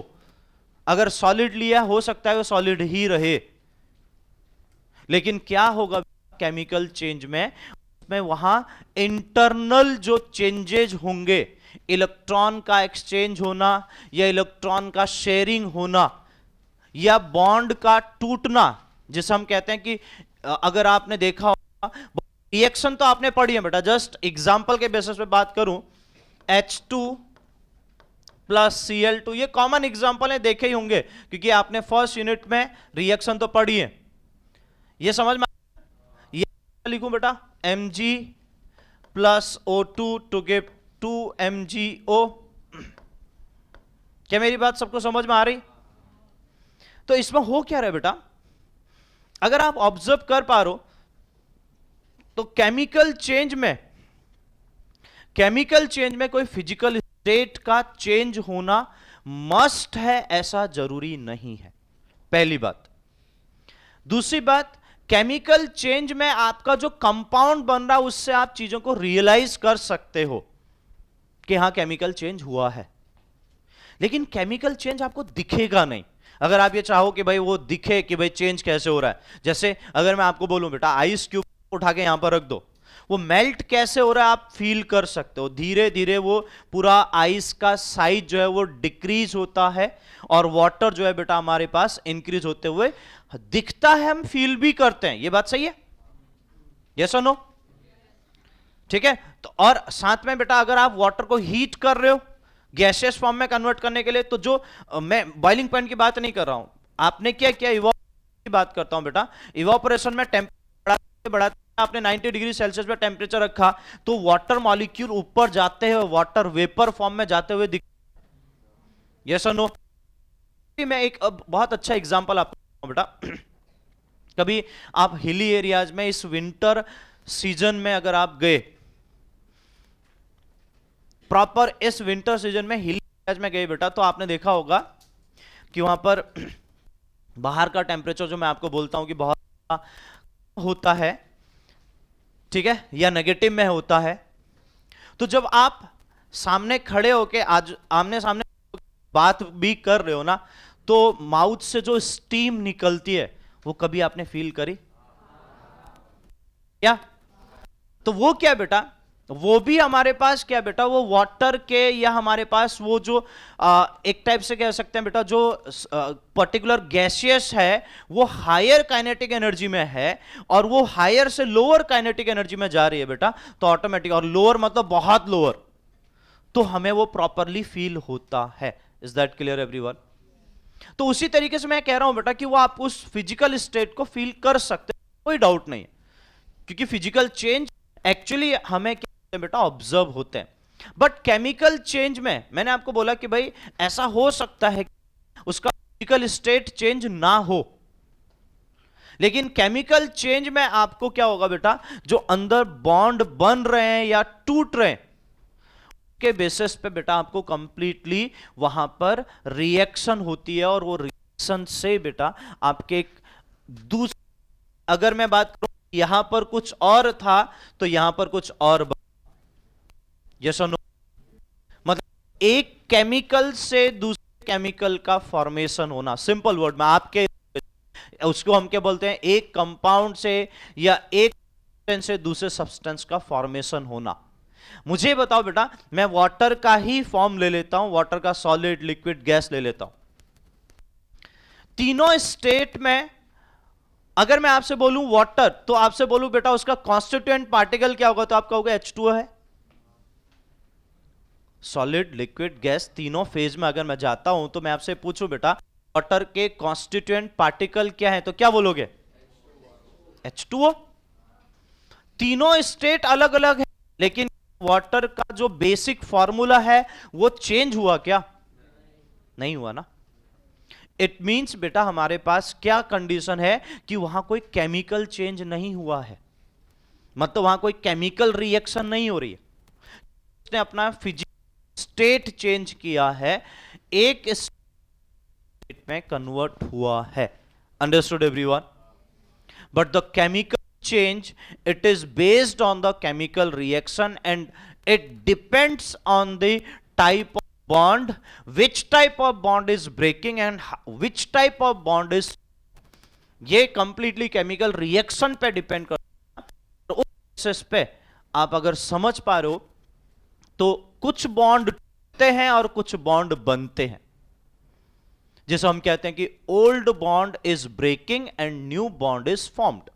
अगर सॉलिड लिया हो सकता है वो सॉलिड ही रहे, लेकिन क्या होगा केमिकल चेंज में, उसमें वहां इंटरनल जो चेंजेज होंगे, इलेक्ट्रॉन का एक्सचेंज होना या इलेक्ट्रॉन का शेयरिंग होना या बॉन्ड का टूटना, जिसे हम कहते हैं कि अगर आपने देखा होगा, रिएक्शन तो आपने पढ़ी है बेटा, जस्ट एग्जांपल के बेसिस पे बात करूं, H2 प्लस Cl2, ये कॉमन एग्जांपल है, देखे ही होंगे क्योंकि आपने फर्स्ट यूनिट में रिएक्शन तो पढ़ी है। ये समझ में, ये लिखूं बेटा, Mg plus O2 to give 2MgO। क्या मेरी बात सबको समझ में आ रही? तो इसमें हो क्या रहा है बेटा, अगर आप ऑब्जर्व कर पा रहे हो तो केमिकल चेंज में कोई फिजिकल स्टेट का चेंज होना मस्ट है, ऐसा जरूरी नहीं है, पहली बात। दूसरी बात, केमिकल चेंज में आपका जो कंपाउंड बन रहा है उससे आप चीजों को रियलाइज कर सकते हो कि हां केमिकल चेंज हुआ है, लेकिन केमिकल चेंज आपको दिखेगा नहीं। अगर आप ये चाहो कि भाई वो दिखे कि भाई चेंज कैसे हो रहा है, जैसे अगर मैं आपको बोलूं बेटा आइस क्यूब उठा के यहां पर रख दो, वो मेल्ट कैसे हो रहा है आप फील कर सकते हो। धीरे धीरे वो पूरा आइस का साइज जो है वो डिक्रीज होता है और वाटर जो है बेटा हमारे पास इंक्रीज होते हुए दिखता है, हम फील भी करते हैं। ये बात सही है, यस और नो? ठीक है, तो और साथ में बेटा अगर आप वाटर को हीट कर रहे हो गैसियस फॉर्म में कन्वर्ट करने के लिए, तो जो मैं बॉइलिंग पॉइंट की बात नहीं कर रहा हूं, आपने क्या किया, इवोपोरेशन की बात करता हूं बेटा। इवोपोरेशन में टेम्परेचर बढ़ाते आपने 90 डिग्री सेल्सियस पे टेम्परेचर रखा तो वाटर मॉलिक्यूल ऊपर जाते हुए वाटर वेपर फॉर्म में जाते हुए दिख, यस और नो? मैं एक बहुत अच्छा एग्जांपल आपको बेटा, कभी आप हिली एरियाज में इस विंटर सीजन में अगर आप गए, प्रॉपर इस विंटर सीजन में हिली एरियाज में गए बेटा, तो आपने देखा होगा कि वहां पर बाहर का टेम्परेचर जो मैं आपको बोलता हूं कि बहुत होता है, ठीक है, या नेगेटिव में होता है। तो जब आप सामने खड़े होके आज आमने सामने बात भी कर रहे हो ना, तो माउथ से जो स्टीम निकलती है वो कभी आपने फील करी क्या? तो वो क्या बेटा, वो भी हमारे पास क्या बेटा, वो वाटर के या हमारे पास वो जो एक टाइप से कह सकते हैं बेटा, जो पर्टिकुलर गैसियस है वो हायर काइनेटिक एनर्जी में है और वो हायर से लोअर काइनेटिक एनर्जी में जा रही है बेटा, तो ऑटोमेटिक, और लोअर मतलब बहुत लोअर, तो हमें वो प्रॉपरली फील होता है। Is that clear everyone? तो उसी तरीके से मैं कह रहा हूं बेटा कि वो आप उस फिजिकल स्टेट को फील कर सकते हैं। कोई डाउट नहीं है, क्योंकि फिजिकल चेंज एक्चुअली हमें क्या होते हैं बेटा, ऑब्जर्व होते हैं। बट केमिकल चेंज में मैंने आपको बोला कि भाई ऐसा हो सकता है कि उसका फिजिकल स्टेट चेंज ना हो, लेकिन केमिकल चेंज में आपको क्या होगा बेटा, जो अंदर बॉन्ड बन रहे हैं या टूट रहे हैं के बेसिस पे बेटा आपको कंप्लीटली वहां पर रिएक्शन होती है, और वो रिएक्शन से बेटा आपके दूसरे, अगर मैं बात करूं यहां पर कुछ और था तो यहां पर कुछ और, यस और नो, मतलब एक केमिकल से दूसरे केमिकल का फॉर्मेशन होना, सिंपल वर्ड में आपके, उसको हम क्या बोलते हैं, एक कंपाउंड से या एक सब्सटेंस से दूसरे सब्सटेंस का फॉर्मेशन होना। मुझे बताओ बेटा, मैं वाटर का ही फॉर्म ले लेता हूं, वाटर का सॉलिड, लिक्विड, गैस ले लेता हूं, तीनों स्टेट में अगर मैं आपसे बोलूं वाटर, तो आपसे बोलूं बेटा उसका कॉन्स्टिट्यूएंट पार्टिकल क्या होगा, तो आप कहोगे H2O है। सॉलिड, लिक्विड, गैस तीनों फेज में अगर मैं जाता हूं तो मैं आपसे पूछूं बेटा वाटर के कॉन्स्टिट्यूएंट पार्टिकल क्या है, तो क्या बोलोगे, H2O। तीनों स्टेट अलग अलग है, लेकिन वाटर का जो बेसिक फॉर्मूला है वो चेंज हुआ क्या, नहीं हुआ ना। इट मींस बेटा हमारे पास क्या कंडीशन है कि वहां कोई केमिकल चेंज नहीं हुआ है, मतलब वहां कोई केमिकल रिएक्शन नहीं हो रही है, उसने अपना फिजिकल स्टेट चेंज किया है, एक स्टेट में कन्वर्ट हुआ है। Understood everyone? But the chemical change, it is based on the chemical reaction and it depends on the type of bond, which type of bond is breaking and which type of bond is, ये completely chemical reaction पे depend करता है। तो उस बेसिस पे आप अगर समझ पा रहे हो तो कुछ बॉन्ड टूटते हैं और कुछ बॉन्ड बनते हैं, जिसे हम कहते हैं कि old bond is breaking and new bond is formed.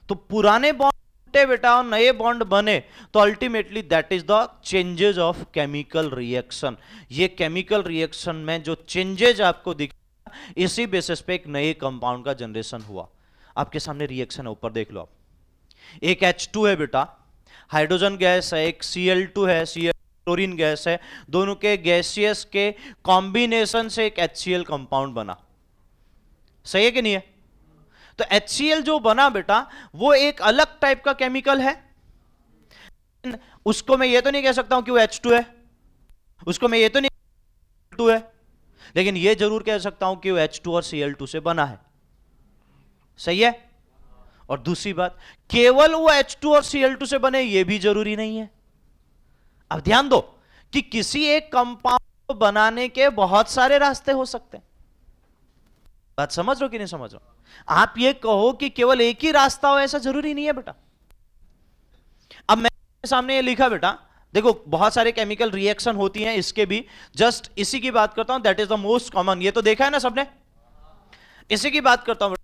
तो पुराने बॉन्ड टूटे बेटा और नए बॉन्ड बने, तो ultimately that is the changes of chemical reaction. ये केमिकल रिएक्शन में जो चेंजेस आपको दिखेगा, इसी बेसिस पे एक नए कंपाउंड का जनरेशन हुआ। आपके सामने रिएक्शन है, ऊपर देख लो आप, एक H2 है बेटा, हाइड्रोजन गैस है, एक Cl2 है, Cl क्लोरीन गैस है, दोनों के गैसियस के कॉम्बिनेशन से एक HCl कंपाउंड बना। सही है कि नहीं है? तो HCl जो बना बेटा वो एक अलग टाइप का केमिकल है, उसको मैं ये तो नहीं कह सकता हूं कि वो H2 है, उसको मैं ये तो नहीं Cl2 है, लेकिन ये जरूर कह सकता हूं कि वो H2 और Cl2 से बना है। सही है? और दूसरी बात, केवल वो H2 और Cl2 से बने ये भी जरूरी नहीं है। अब ध्यान दो कि किसी एक कंपाउंड को बनाने के बहुत सारे रास्ते हो सकते हैं। बात समझ रहे हो कि नहीं समझ रहे हो? आप ये कहो कि केवल एक ही रास्ता हो, ऐसा जरूरी नहीं है बेटा। अब मैंने सामने ये लिखा बेटा, देखो बहुत सारे केमिकल रिएक्शन होती हैं, इसके भी जस्ट इसी की बात करता हूं, that is the most common. ये तो देखा है ना सबने, इसी की बात करता हूं।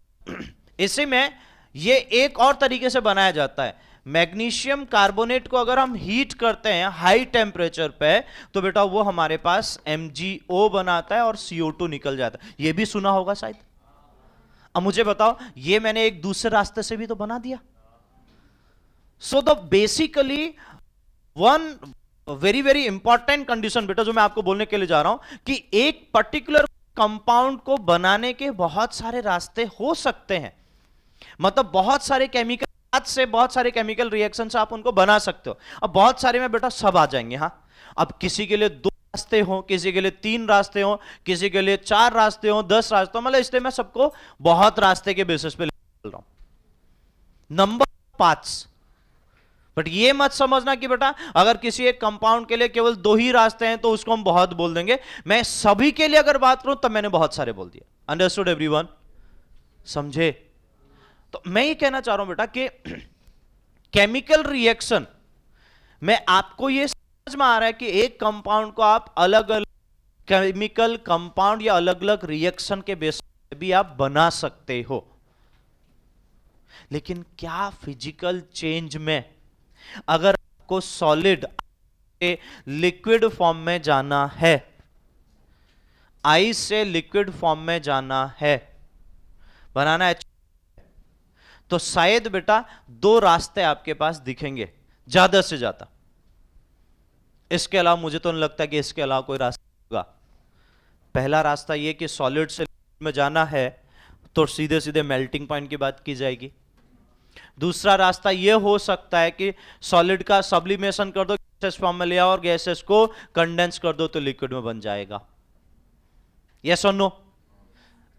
इसी में ये एक और तरीके से बनाया जाता है। मैग्नीशियम कार्बोनेट को अगर हम हीट करते हैं हाई टेम्परेचर पे, तो बेटा वो हमारे पास MgO बनाता है और CO2 निकल जाता है। ये भी सुना होगा शायद। अब मुझे बताओ, ये मैंने एक दूसरे रास्ते से भी तो बना दिया। So the basically one very very important condition बेटा जो मैं आपको बोलने के लिए जा रहा हूं, कि एक पर्टिकुलर कंपाउंड को बनाने के बहुत सारे रास्ते हो सकते हैं, मतलब बहुत सारे केमिकल से, बहुत सारे केमिकल रिएक्शन से आप उनको बना सकते हो। अब बहुत सारे में बेटा सब आ जाएंगे। हाँ, अब किसी के लिए 2 रास्ते हो, किसी के लिए 3 रास्ते हो, किसी के लिए 4 रास्ते हो, 10 रास्ते हो, मतलब इसलिए मैं सबको बहुत रास्ते के बेसिस पे बोल रहा हूं। नंबर 5, बट ये मत समझना कि बेटा अगर किसी एक कंपाउंड के लिए केवल 2 ही रास्ते हैं तो उसको हम बहुत बोल देंगे। मैं सभी के लिए अगर बात करूं तब मैंने बहुत सारे बोल दिए। Understood everyone? समझे? तो मैं ये कहना चाह रहा हूं बेटा कि केमिकल रिएक्शन में आपको ये समझ में आ रहा है कि एक कंपाउंड को आप अलग अलग केमिकल कंपाउंड या अलग अलग रिएक्शन के बेस पे भी आप बना सकते हो। लेकिन क्या फिजिकल चेंज में अगर आपको सॉलिड से लिक्विड फॉर्म में जाना है, आइस से लिक्विड फॉर्म में जाना है, बनाना है, तो शायद बेटा दो रास्ते आपके पास दिखेंगे ज्यादा से ज्यादा, इसके अलावा मुझे तो नहीं लगता कि इसके अलावा कोई रास्ता होगा। पहला रास्ता यह कि सॉलिड से लिक्विड में जाना है तो सीधे सीधे मेल्टिंग पॉइंट की बात की जाएगी। दूसरा रास्ता यह हो सकता है कि सॉलिड का सब्लिमेशन कर दो, गैसेस फॉर्म में ले आओ और गैसेस को कंडेंस कर दो तो लिक्विड में बन जाएगा। यस और नो?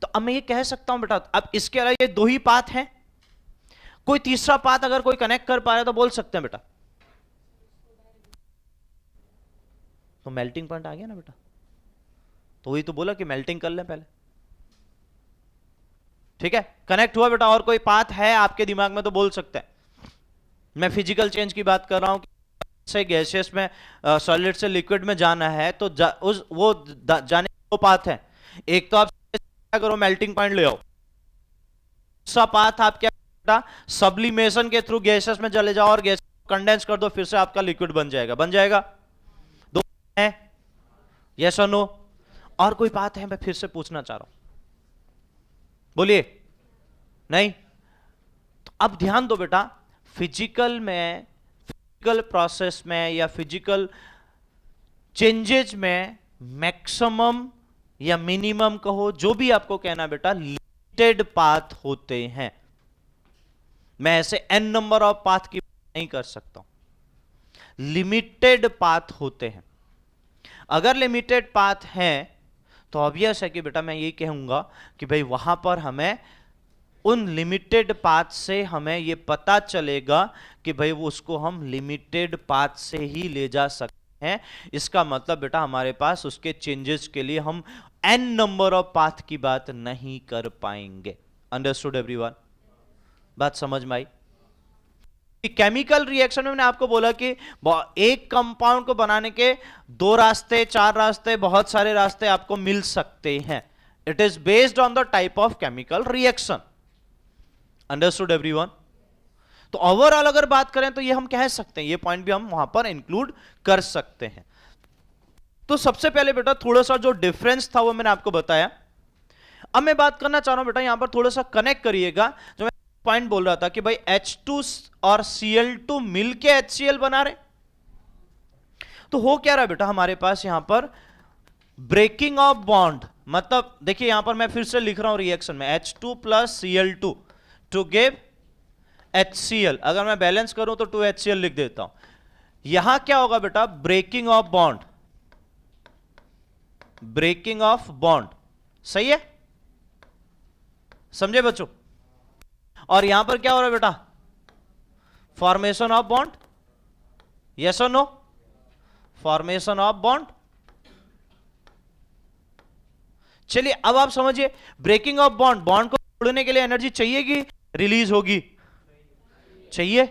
तो अब मैं ये कह सकता हूं बेटा, अब इसके अलावा ये दो ही पाथ हैं, कोई तीसरा पाथ अगर कोई कनेक्ट कर पा रहा है तो बोल सकते हैं बेटा। तो मेल्टिंग पॉइंट आ गया ना बेटा, तो वही तो बोला कि मेल्टिंग कर लें पहले। ठीक है, कनेक्ट हुआ बेटा। और कोई पाथ है आपके दिमाग में तो बोल सकते हैं। मैं फिजिकल चेंज की बात कर रहा हूं कि से गैसेस में सॉलिड से लिक्विड में जाना है तो जाने के दो पाथ है। एक तो आप क्या करो, मेल्टिंग पॉइंट ले आओ। दूसरा पाथ आप क्या बेटा, सब्लिमेशन के थ्रू गैसेस में चले जाओ और गैस कंडेंस कर दो, फिर से आपका लिक्विड बन जाएगा। बन जाएगा? दो है, यस और नो? और कोई बात है मैं फिर से पूछना चाह रहा हूं, बोलिए। नहीं? तो अब ध्यान दो बेटा, फिजिकल में, फिजिकल प्रोसेस में या फिजिकल चेंजेज में मैक्सिमम या मिनिमम कहो, जो भी आपको कहना बेटा, लिमिटेड पाथ होते हैं। मैं ऐसे एन नंबर ऑफ पाथ की बात नहीं कर सकता हूं, लिमिटेड पाथ होते हैं। अगर लिमिटेड पाथ है तो ऑब्वियस है कि बेटा मैं ये कहूंगा कि भाई वहां पर हमें उन लिमिटेड पाथ से हमें ये पता चलेगा कि भाई वो उसको हम लिमिटेड पाथ से ही ले जा सकते हैं। इसका मतलब बेटा हमारे पास उसके चेंजेस के लिए हम एन नंबर ऑफ पाथ की बात नहीं कर पाएंगे। Understood everyone? बात समझ में आई? केमिकल रिएक्शन में मैंने आपको बोला कि एक कंपाउंड को बनाने के दो रास्ते, चार रास्ते, बहुत सारे रास्ते आपको मिल सकते हैं। It is based on the type of chemical reaction. Understood everyone? तो ओवरऑल अगर बात करें तो ये हम कह सकते हैं, ये पॉइंट भी हम वहां पर इंक्लूड कर सकते हैं। तो सबसे पहले बेटा थोड़ा सा जो डिफरेंस था वो मैंने आपको बताया। अब मैं बात करना चाह रहा हूं बेटा, यहां पर थोड़ा सा कनेक्ट करिएगा। जो मैं पॉइंट बोल रहा था कि भाई H2 और Cl2 मिलके HCl बना रहे, तो हो क्या रहा बेटा हमारे पास यहां पर ब्रेकिंग ऑफ बॉन्ड। मतलब देखिए यहां पर मैं फिर से लिख रहा हूं रिएक्शन में H2 plus Cl2 to give HCl। अगर मैं बैलेंस करूं तो 2HCl लिख देता हूं। यहां क्या होगा बेटा, breaking of bond, breaking of bond. सही है? समझे बच्चों? और यहां पर क्या हो रहा है बेटा, फॉर्मेशन ऑफ बॉन्ड। यस और नो? Formation of bond. चलिए अब आप समझिए, ब्रेकिंग ऑफ बॉन्ड, बॉन्ड को तोड़ने के लिए एनर्जी चाहिए कि रिलीज होगी? चाहिए।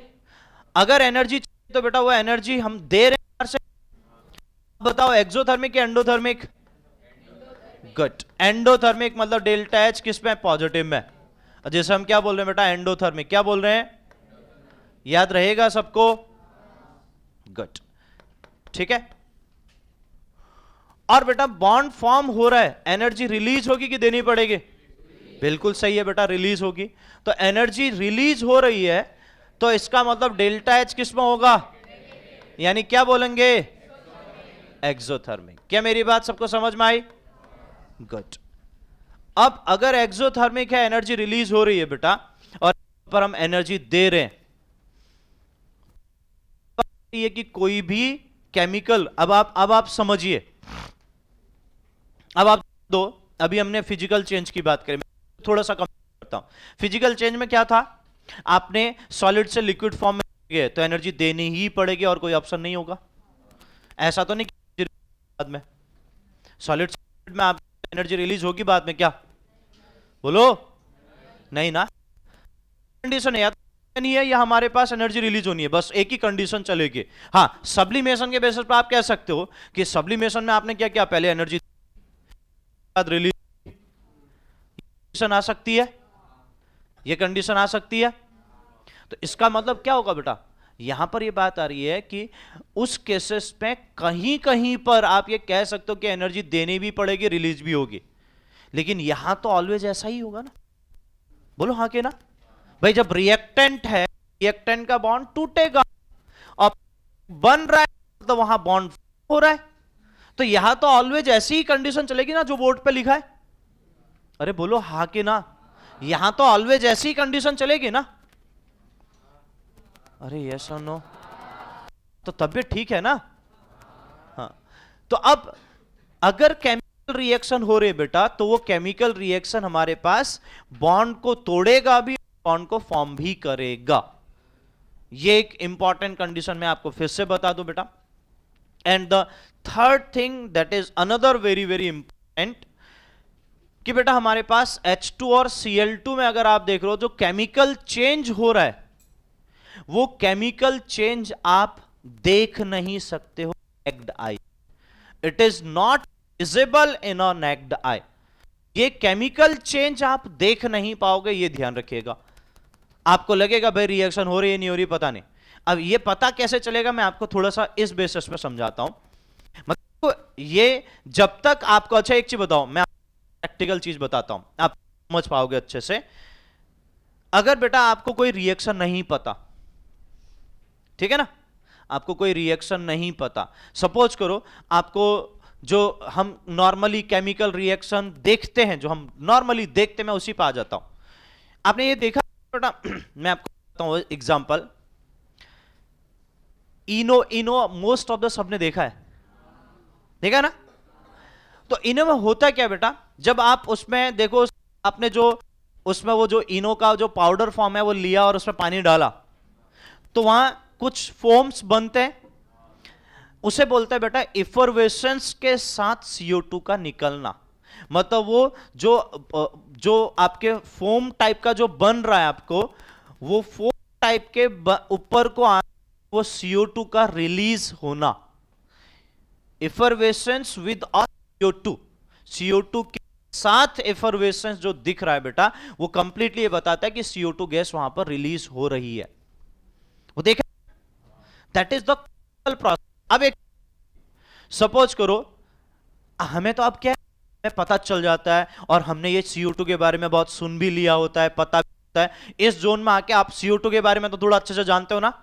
अगर एनर्जी चाहिए तो बेटा वो एनर्जी हम दे रहे हैं से। बताओ एक्सोथर्मिक या एंडोथर्मिक? गुड, एंडोथर्मिक मतलब डेल्टा एच किस में, पॉजिटिव में। जैसे हम क्या बोल रहे हैं बेटा, एंडोथर्मिक। क्या बोल रहे हैं? याद रहेगा सबको? गुड, ठीक है। और बेटा बॉन्ड फॉर्म हो रहा है, एनर्जी रिलीज होगी कि देनी पड़ेगी? बिल्कुल सही है बेटा, रिलीज होगी। तो एनर्जी रिलीज हो रही है तो इसका मतलब डेल्टा एच किस में होगा, यानी क्या बोलेंगे, एक्सोथर्मिक। क्या मेरी बात सबको समझ में आई? गुड। अब अगर एक्सोथर्मिक है, एनर्जी रिलीज हो रही है बेटा, और पर हम एनर्जी दे रहे हैं, ये कि कोई भी केमिकल, अब आप समझिए, अब आप दो, अभी हमने फिजिकल चेंज की बात करी, थोड़ा सा कम करता हूं। फिजिकल चेंज में क्या था, आपने सॉलिड से लिक्विड फॉर्म में गए तो एनर्जी देनी ही पड़ेगी और कोई ऑप्शन नहीं होगा। ऐसा तो नहीं कि बाद में सॉलिड से लिक्विड में आप एनर्जी रिलीज होगी बाद में, क्या बोलो? नहीं ना। कंडीशन है या नहीं है या हमारे पास एनर्जी रिलीज होनी है, बस एक ही कंडीशन चलेगी। हाँ, सब्लिमेशन के बेसिस पर आप कह सकते हो कि सब्लिमेशन में आपने क्या किया, पहले एनर्जी रिलीज आ सकती है, ये कंडीशन आ सकती है। तो इसका मतलब क्या होगा बेटा, यहां पर ये बात आ रही है कि उस केसेस में कहीं कहीं पर आप ये कह सकते हो कि एनर्जी देनी भी पड़ेगी, रिलीज भी होगी, लेकिन यहां तो ऑलवेज ऐसा ही होगा ना। बोलो हाँ के ना? भाई जब रिएक्टेंट है, रिएक्टेंट का बॉन्ड टूटेगा, और बन रहा है तो वहां बॉन्ड हो रहा है। तो यहां तो ऑलवेज ऐसी ही कंडीशन चलेगी ना जो बोर्ड पे लिखा है। अरे बोलो हाँ कि ना, यहां तो ऑलवेज ऐसी ही कंडीशन चलेगी ना। अरे यस और नो, तो तबियत ठीक है ना। हाँ, तो अब अगर केमिकल रिएक्शन हो रही है बेटा, तो वो केमिकल रिएक्शन हमारे पास बॉन्ड को तोड़ेगा भी, बॉन्ड को फॉर्म भी करेगा। ये एक इंपॉर्टेंट कंडीशन मैं आपको फिर से बता दूं बेटा। And the third thing that is another very very important, कि बेटा हमारे पास H2 और Cl2 में अगर आप देख रहे हो जो केमिकल चेंज हो रहा है, वो केमिकल चेंज आप देख नहीं सकते हो necked I. It is not visible in a necked आई। ये केमिकल चेंज आप देख नहीं पाओगे, ये ध्यान रखिएगा। आपको लगेगा भाई रिएक्शन हो रही है नहीं हो रही पता नहीं। अब ये पता कैसे चलेगा, मैं आपको थोड़ा सा इस बेसिस पे समझाता हूं। मतलब ये जब तक आपको, अच्छा एक चीज बताओ, मैं प्रैक्टिकल चीज बताता हूं, आप समझ पाओगे अच्छे से। अगर बेटा आपको कोई रिएक्शन नहीं पता, ठीक है ना, आपको कोई रिएक्शन नहीं पता, सपोज करो आपको जो हम नॉर्मली केमिकल रिएक्शन देखते हैं, जो हम नॉर्मली देखते हैं, मैं उसी पे आ जाता हूं। आपने ये देखा बेटा, मैं आपको बताता हूं example, Eno, Eno most of the सबने देखा है, देखा ना। तो इनो में होता क्या बेटा, जब आप उसमें देखो, आपने जो उसमें वो जो इनो का जो पाउडर फॉर्म है वो लिया और उसमें पानी डाला, तो वहां कुछ फोम्स बनते हैं, उसे बोलते हैं बेटा इफरवेसेंस के साथ CO2 का निकलना। मतलब वो जो आपके फोम टाइप का जो बन रहा है आपको, वो फोम टाइप के ऊपर को वो CO2 का रिलीज होना। इफरवेसेंस विद CO2, CO2 के साथ एफरवेसेंस जो दिख रहा है बेटा, वो कंप्लीटली ये बताता है कि CO2 गैस वहां पर रिलीज हो रही है। वो देखा, दैट इज द प्रोसेस। अब एक सपोज करो, हमें तो अब क्या है, पता चल जाता है, और हमने ये CO2 के बारे में बहुत सुन भी लिया होता है, पता भी होता है। इस जोन में आके आप CO2 के बारे में तो थोड़ा अच्छे से जानते हो ना,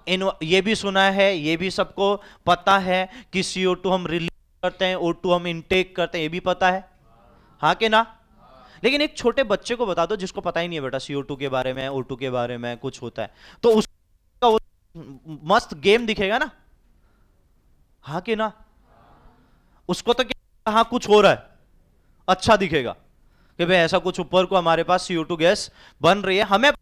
ये भी सुना है, ये भी सबको पता है कि CO2 हम रिलीज करते हैं, O2 हम इनटेक करते हैं, ये भी पता है, हाँ कि ना। लेकिन एक छोटे बच्चे को बता दो जिसको पता ही नहीं है बेटा CO2 के बारे में, O2 के बारे में कुछ होता है, तो उसका वो मस्त गेम दिखेगा ना, हाँ कि ना। उसको तो क्या, हाँ कुछ हो रहा है, अच्छा दिखेगा कि भाई ऐसा कुछ ऊपर को हमारे पास CO2 गैस बन रही है, हमें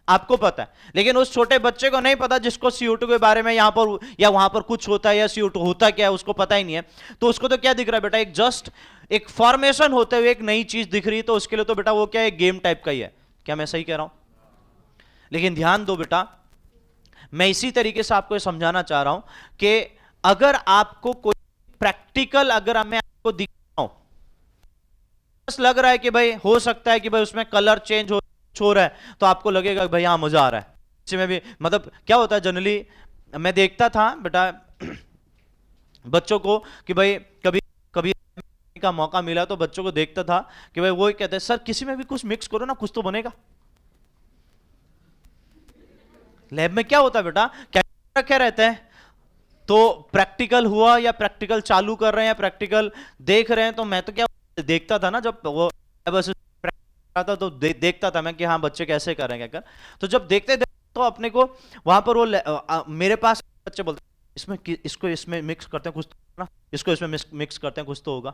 आपको पता है। लेकिन उस छोटे बच्चे को नहीं पता जिसको CO2 के बारे में यहां पर या वहां पर कुछ होता है, या CO2 होता क्या है उसको पता ही नहीं है। तो उसको तो क्या दिख रहा है बेटा, एक जस्ट एक फॉर्मेशन होते हुए एक नई चीज दिख रही है, तो उसके लिए तो बेटा वो क्या है, गेम टाइप का ही है। क्या मैं सही कह रहा हूं? लेकिन ध्यान दो बेटा, मैं इसी तरीके से आपको समझाना चाह रहा हूं कि अगर आपको कोई प्रैक्टिकल, अगर मैं आपको दिखाऊं, बस लग रहा है कि भाई हो सकता है कि भाई उसमें कलर चेंज हो रहा है, तो आपको लगेगा भाई हाँ मजा आ रहा है। इसमें भी मतलब क्या होता है, जनरली मैं देखता था बेटा बच्चों को कि भाई कभी कभी का मौका मिला तो बच्चों को देखता था कि भाई वो कहते हैं सर किसी में भी कुछ मिक्स करो ना, कुछ तो बनेगा। लैब में क्या होता है बेटा, क्या रखे रहते हैं, तो प्रैक्टिकल हुआ या प्रैक्टिकल चालू कर रहे हैं या प्रैक्टिकल देख रहे हैं, तो मैं तो क्या देखता था ना, जब वो बस था तो देखता था मैं कि हाँ बच्चे कैसे कर रहे हैं क्या कर। तो जब देखते थे तो अपने को वहां पर वो मेरे पास बच्चे बोलते इसमें इसको इसमें मिक्स करते हैं कुछ तो ना, इसको इसमें मिक्स करते हैं कुछ तो होगा।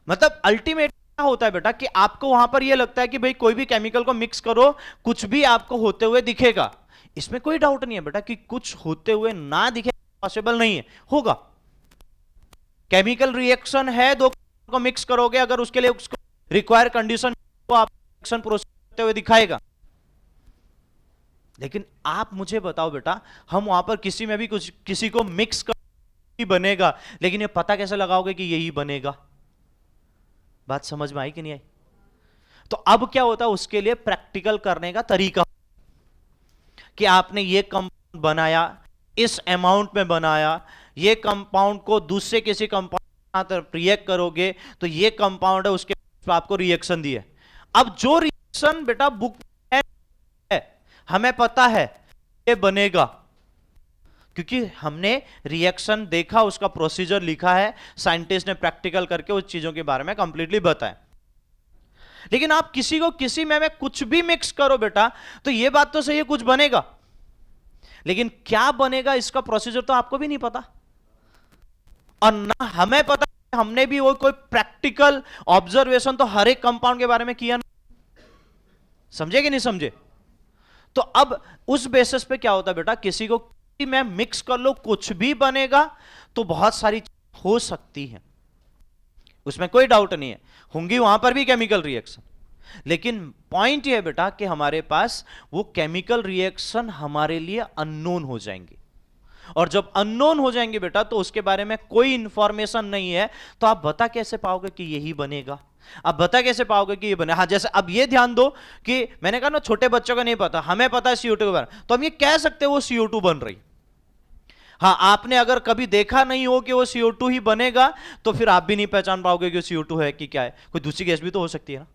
मतलब अल्टीमेट क्या होता है बेटा कि आपको वहां पर यह लगता है कि भाई कोई भी केमिकल को मिक्स करो कुछ भी आपको होते हुए दिखेगा। इसमें कोई डाउट नहीं है बेटा कि कुछ होते हुए ना दिखे, पॉसिबल नहीं है, होगा। केमिकल रिएक्शन है, दो को मिक्स करोगे, अगर उसके लिए उसको रिक्वायर कंडीशन को आप रिएक्शन प्रोसेस करते हुए दिखाएगा। लेकिन आप मुझे बताओ बेटा, हम वहां पर किसी में भी कुछ किसी को मिक्स कर बनेगा, लेकिन ये पता कैसे लगाओगे कि यही बनेगा? बात समझ में आई कि नहीं आई? तो अब क्या होता है, उसके लिए प्रैक्टिकल करने का तरीका कि आपने ये कंपाउंड बनाया, इस अमाउंट में बनाया, ये कंपाउंड को दूसरे किसी कंपाउंड रिएक्ट करोगे तो ये कंपाउंड है, उसके आपको रिएक्शन दी है। अब जो बेटा बुक है, हमें पता है ये बनेगा, क्योंकि हमने रिएक्शन देखा, उसका प्रोसीजर लिखा है, साइंटिस्ट ने प्रैक्टिकल करके उस चीजों के बारे में कंप्लीटली बताया। लेकिन आप किसी को किसी में कुछ भी मिक्स करो बेटा, तो ये बात तो सही है कुछ बनेगा, लेकिन क्या बनेगा इसका प्रोसीजर तो आपको भी नहीं पता, और ना हमें पता। हमने भी वो कोई प्रैक्टिकल ऑब्जर्वेशन तो हर एक कंपाउंड के बारे में किया ना, समझे कि नहीं समझे? तो अब उस बेसिस पे क्या होता है बेटा, किसी को मैं मिक्स कर लो कुछ भी बनेगा, तो बहुत सारी हो सकती है, उसमें कोई डाउट नहीं है, होंगी वहां पर भी केमिकल रिएक्शन। लेकिन पॉइंट यह है बेटा कि हमारे पास वो केमिकल रिएक्शन हमारे लिए अननोन हो जाएंगे, और जब अननोन हो जाएंगे बेटा तो उसके बारे में कोई इंफॉर्मेशन नहीं है, तो आप बता कैसे पाओगे कि यही बनेगा? आप बता कैसे पाओगे कि ये बने? हाँ, जैसे अब ये ध्यान दो कि मैंने कहा ना छोटे बच्चों को नहीं पता, हमें पता है CO2 के बारे में, तो हम ये कह सकते हैं वो CO2 बन रही। हाँ, आपने अगर कभी देखा नहीं हो कि वो CO2 ही बनेगा, तो फिर आप भी नहीं पहचान पाओगे कि CO2 है कि क्या है, कोई दूसरी गैस भी तो हो सकती है ना।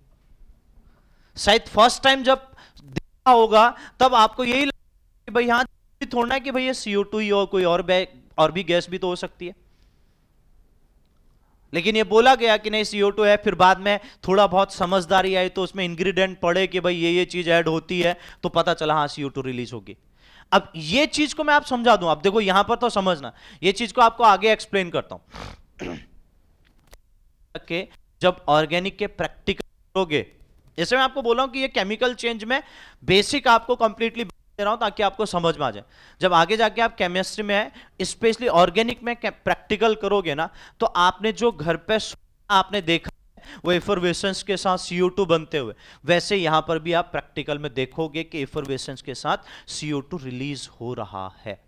शायद फर्स्ट टाइम जब देखा होगा तब आपको यही लगेगा कि भाई हाँ थोड़ा है कि भाई ये CO2 ही हो, कोई और भी गैस भी तो हो सकती है। लेकिन ये बोला गया कि नहीं CO2 है, फिर बाद में थोड़ा बहुत समझदारी आई तो उसमें इंग्रेडिएंट पड़े कि भाई ये चीज ऐड होती है, तो पता चला हाँ CO2 रिलीज होगी। अब ये चीज को मैं आप समझा दूं, अब देखो यहां पर तो समझना, ये चीज को आपको आगे एक्सप्लेन करता हूं कि जब ऑर्गेनिक के प्रैक्टिकल करोगे, जैसे मैं आपको बोला हूं कि ये केमिकल चेंज में बेसिक आपको कंप्लीटली दे रहा हूं ताकि आपको समझ में आ जाए। जब आगे जाके आप केमिस्ट्री में स्पेशली ऑर्गेनिक में प्रैक्टिकल करोगे ना, तो आपने जो घर पे आपने देखा वो एफरवेसेंस के साथ CO2 बनते हुए, वैसे यहां पर भी आप प्रैक्टिकल में देखोगे कि एफरवेसेंस के साथ CO2 रिलीज हो रहा है।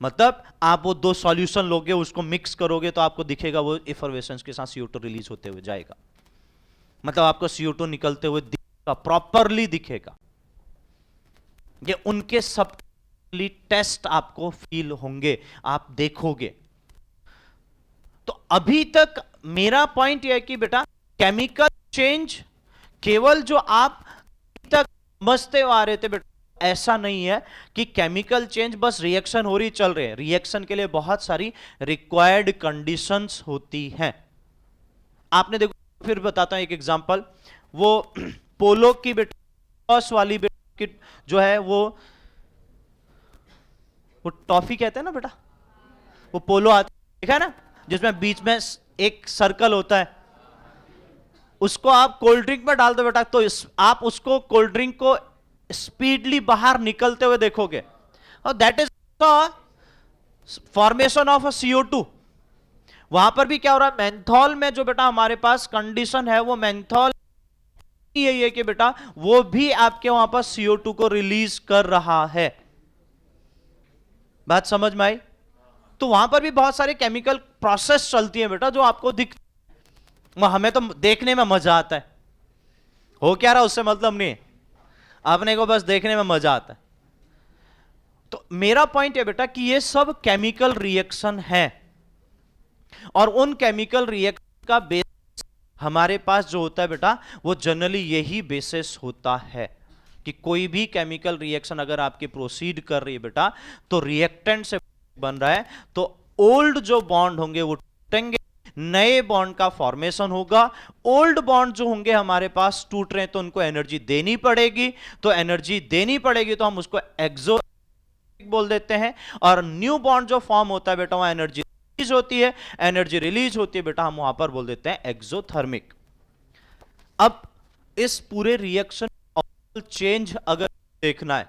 मतलब आप वो दो सॉल्यूशन लोगे, उसको मिक्स करोगे तो आपको दिखेगा वो एफरवेसेंस के साथ CO2 रिलीज होते हुए जाएगा, मतलब आपको CO2 निकलते हुए दिखेगा, प्रॉपरली दिखेगा। ये उनके सब टेस्ट आपको फील होंगे, आप देखोगे। तो अभी तक मेरा पॉइंट यह है कि बेटा केमिकल चेंज केवल जो आप तक समझते आ रहे थे बेटा, ऐसा नहीं है कि केमिकल चेंज बस रिएक्शन हो रही चल रहे हैं। रिएक्शन के लिए बहुत सारी रिक्वायर्ड कंडीशंस होती हैं। आपने देखो, फिर बताता हूं एक एग्जांपल, वो पोलो की बेटा वाली बेटा की जो है वो टॉफी कहते हैं ना बेटा, वो पोलो आती देखा है ना, जिसमें बीच में एक सर्कल होता है, उसको आप कोल्ड ड्रिंक में डाल दो बेटा, तो आप उसको कोल्ड ड्रिंक को स्पीडली बाहर निकलते हुए देखोगे, और that is formation of a CO2। वहां पर भी क्या हो रहा है, मेंथॉल में जो बेटा हमारे पास कंडीशन है, वो मेंथॉल यही है कि बेटा वो भी आपके वहां पर CO2 को रिलीज कर रहा है। बात समझ में आई? तो वहां पर भी बहुत सारे केमिकल प्रोसेस चलती है बेटा, जो आपको हमें तो देखने में मजा आता है, हो क्या रहा उससे मतलब नहीं, आपने को बस देखने में मजा आता है। तो मेरा पॉइंट है बेटा कि ये सब केमिकल रिएक्शन है, और उन केमिकल रिएक्शन का बेसिस हमारे पास जो होता है बेटा, वो जनरली यही बेसिस होता है कि कोई भी केमिकल रिएक्शन अगर आपकी प्रोसीड कर रही है बेटा, तो रिएक्टेंट से बन रहा है, तो ओल्ड जो बॉन्ड होंगे वो टूटेंगे, नए बॉन्ड का फॉर्मेशन होगा। ओल्ड बॉन्ड जो होंगे हमारे पास टूट रहे हैं, तो उनको एनर्जी देनी पड़ेगी, तो एनर्जी देनी पड़ेगी तो हम उसको एक्सो बोल देते हैं। और न्यू बॉन्ड जो फॉर्म होता है बेटा, वहां एनर्जी रिलीज होती है, एनर्जी रिलीज होती है बेटा, हम वहां पर बोल देते हैं एक्सोथर्मिक। अब इस पूरे रिएक्शन चेंज अगर देखना है,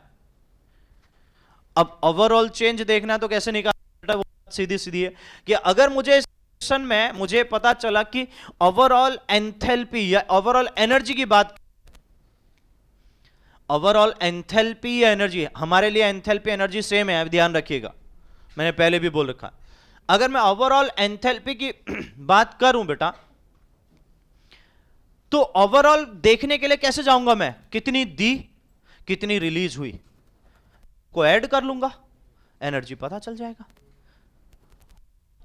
अब ओवरऑल चेंज देखना है तो कैसे निकालना, वो सीधी सीधी है कि अगर मुझे इस रिएक्शन में मुझे पता चला कि ओवरऑल एंथैल्पी या ओवरऑल एनर्जी की बात, ओवरऑल एंथैल्पी या एनर्जी, हमारे लिए एंथैल्पी एनर्जी सेम है, ध्यान रखिएगा, मैंने पहले भी बोल रखा। अगर मैं ओवरऑल एंथैल्पी की बात करूं बेटा, तो ओवरऑल देखने के लिए कैसे जाऊंगा मैं, कितनी दी कितनी रिलीज हुई, को ऐड कर लूंगा, एनर्जी पता चल जाएगा।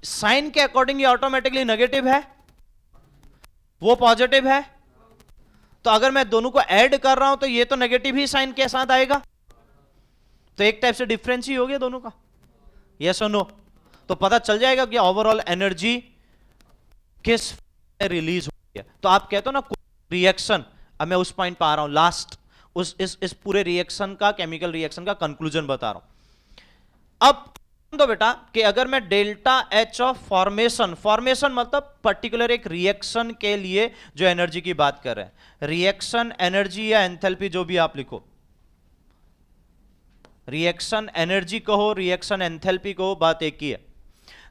साइन के अकॉर्डिंग ये ऑटोमेटिकली नेगेटिव है, वो पॉजिटिव है, तो अगर मैं दोनों को ऐड कर रहा हूं तो ये तो नेगेटिव ही साइन के साथ आएगा, तो एक टाइप से डिफरेंस ही हो गया दोनों का, यस और नो। तो पता चल जाएगा कि ओवरऑल एनर्जी किस रिलीज हो गया। तो आप कहते हो ना रिएक्शन, अब मैं उस पॉइंट पर आ रहा हूं, लास्ट उस इस पूरे रिएक्शन का, केमिकल रिएक्शन का कंक्लूजन बता रहा हूं। अब तो बेटा कि अगर मैं delta H of formation, formation मतलब पर्टिकुलर एक रिएक्शन के लिए जो एनर्जी की बात कर रहे हैं, रिएक्शन एनर्जी या एंथैल्पी जो भी आप लिखो, रिएक्शन एनर्जी कहो, रिएक्शन एंथैल्पी कहो, बात एक ही है।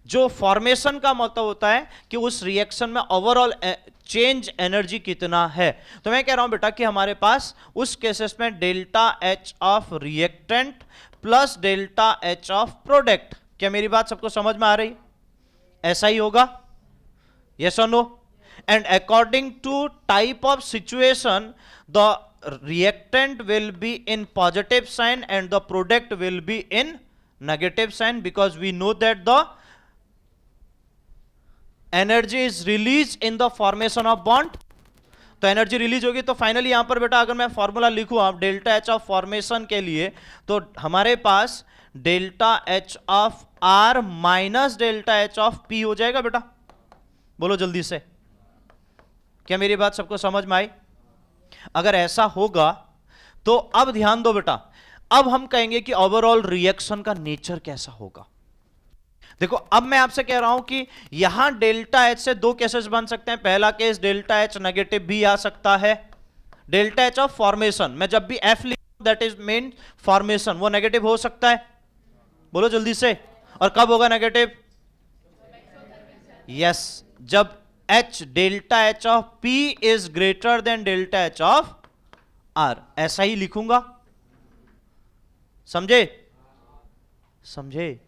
जो फॉर्मेशन का मतलब होता है कि उस रिएक्शन में ओवरऑल चेंज एनर्जी कितना है। तो मैं कह रहा हूं बेटा कि हमारे पास उस केसेस में delta H of reactant plus delta H of product. क्या मेरी बात सबको समझ में आ रही? ऐसा ही होगा, यस और no? And according to type of situation the reactant will be in positive sign and the product will be in negative sign, because we know that the energy is released in the formation of bond। तो एनर्जी रिलीज होगी। तो फाइनली यहां पर बेटा अगर मैं फॉर्मूला लिखूं आप डेल्टा एच ऑफ फॉर्मेशन के लिए, तो हमारे पास delta H of R minus delta H of P हो जाएगा। बेटा बोलो जल्दी से, क्या मेरी बात सबको समझ में आई? अगर ऐसा होगा तो अब ध्यान दो बेटा, अब हम कहेंगे कि ओवरऑल रिएक्शन का नेचर कैसा होगा। देखो अब मैं आपसे कह रहा हूं कि यहां डेल्टा एच से दो केसेस बन सकते हैं। पहला केस डेल्टा एच नेगेटिव भी आ सकता है, डेल्टा एच ऑफ फॉर्मेशन, मैं जब भी एफ लिखूं दैट इज मीन फॉर्मेशन, वो नेगेटिव हो सकता है। बोलो जल्दी से, और कब होगा नेगेटिव? यस, जब H delta H of P is greater then delta H of R। ऐसा ही लिखूंगा, समझे? समझे?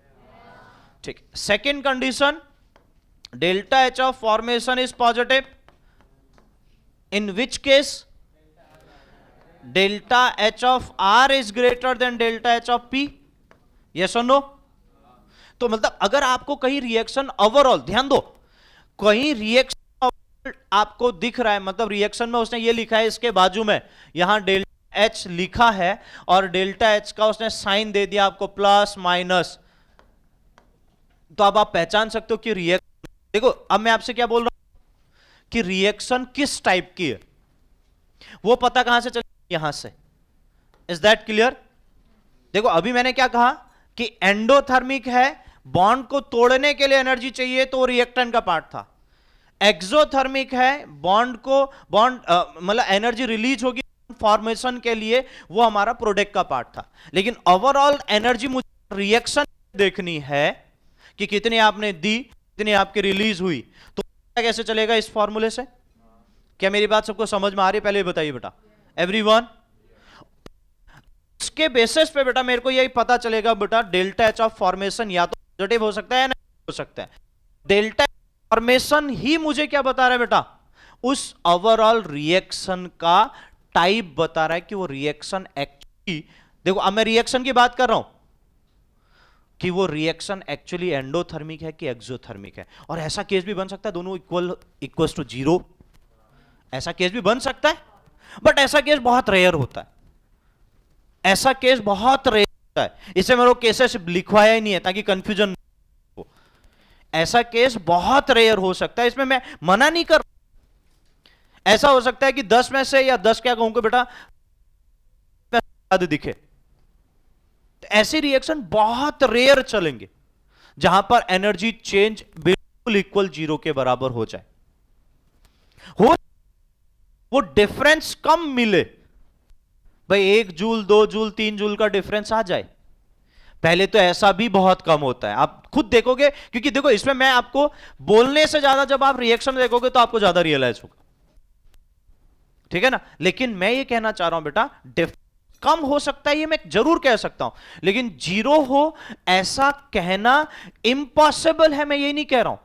ठीक। Second condition, delta H of formation is positive, in which case delta H of R is greater then delta H of P, yes और नो? तो मतलब अगर आपको कहीं रिएक्शन ओवरऑल, ध्यान दो, कहीं रिएक्शन आपको दिख रहा है, मतलब रिएक्शन में उसने ये लिखा है इसके बाजू में, यहां डेल्टा एच लिखा है और डेल्टा एच का उसने साइन दे दिया आपको प्लस माइनस, तो अब आप पहचान सकते हो कि रिएक्शन, देखो अब मैं आपसे क्या बोल रहा हूं कि रिएक्शन किस टाइप की है, वो पता कहां से चले? यहां से। Is that clear? देखो अभी मैंने क्या कहा कि एंडोथर्मिक है, बॉन्ड को तोड़ने के लिए एनर्जी चाहिए तो रिएक्टेंट का पार्ट था। एक्सोथर्मिक है, बॉन्ड मतलब एनर्जी रिलीज होगी फॉर्मेशन के लिए, वो हमारा प्रोडक्ट का पार्ट था। लेकिन ओवरऑल एनर्जी मुझे रिएक्शन देखनी है कि कितनी आपने दी, कितनी आपकी रिलीज हुई, तो कैसे चलेगा इस फॉर्मूले से? क्या मेरी बात सबको समझ में आ रही है? पहले बताइए बेटा एवरीवन। इसके बेसिस पे बेटा मेरे को यही पता चलेगा बेटा डेल्टा एच ऑफ फॉर्मेशन या तो पॉजिटिव हो सकता है या नेगेटिव हो सकता है। डेल्टा फॉर्मेशन ही मुझे क्या बता रहा है बेटा? उस ओवरऑल रिएक्शन का टाइप बता रहा है कि वो रिएक्शन एक्चुअली, देखो अब मैं रिएक्शन की बात कर रहा हूं कि वो रिएक्शन एक्चुअली एंडोथर्मिक है कि एक्सोथर्मिक है। और ऐसा केस भी बन सकता है दोनों इक्वल टू जीरो, ऐसा केस भी बन सकता है, बट ऐसा केस बहुत रेयर होता है, ऐसा केस बहुत रेयर होता है। इसे मेरे को केसेस लिखवाया ही नहीं है ताकि कंफ्यूजन हो। ऐसा केस बहुत रेयर हो सकता है, इसमें मैं मना नहीं कर, ऐसा हो सकता है कि 10 में से, या 10 क्या कहूंगा बेटा, दिखे, तो ऐसे रिएक्शन बहुत रेयर चलेंगे जहां पर एनर्जी चेंज बिल्कुल इक्वल जीरो के बराबर हो जाए, हो वो डिफरेंस कम मिले, भाई 1 जूल 2 जूल 3 जूल का डिफरेंस आ जाए। पहले तो ऐसा भी बहुत कम होता है, आप खुद देखोगे, क्योंकि देखो इसमें मैं आपको बोलने से ज्यादा जब आप रिएक्शन देखोगे तो आपको ज्यादा रियलाइज होगा, ठीक है ना। लेकिन मैं ये कहना चाह रहा हूं बेटा कम हो सकता है, ये मैं जरूर कह सकता हूं, लेकिन जीरो हो ऐसा कहना इम्पॉसिबल है। मैं ये नहीं कह रहा हूं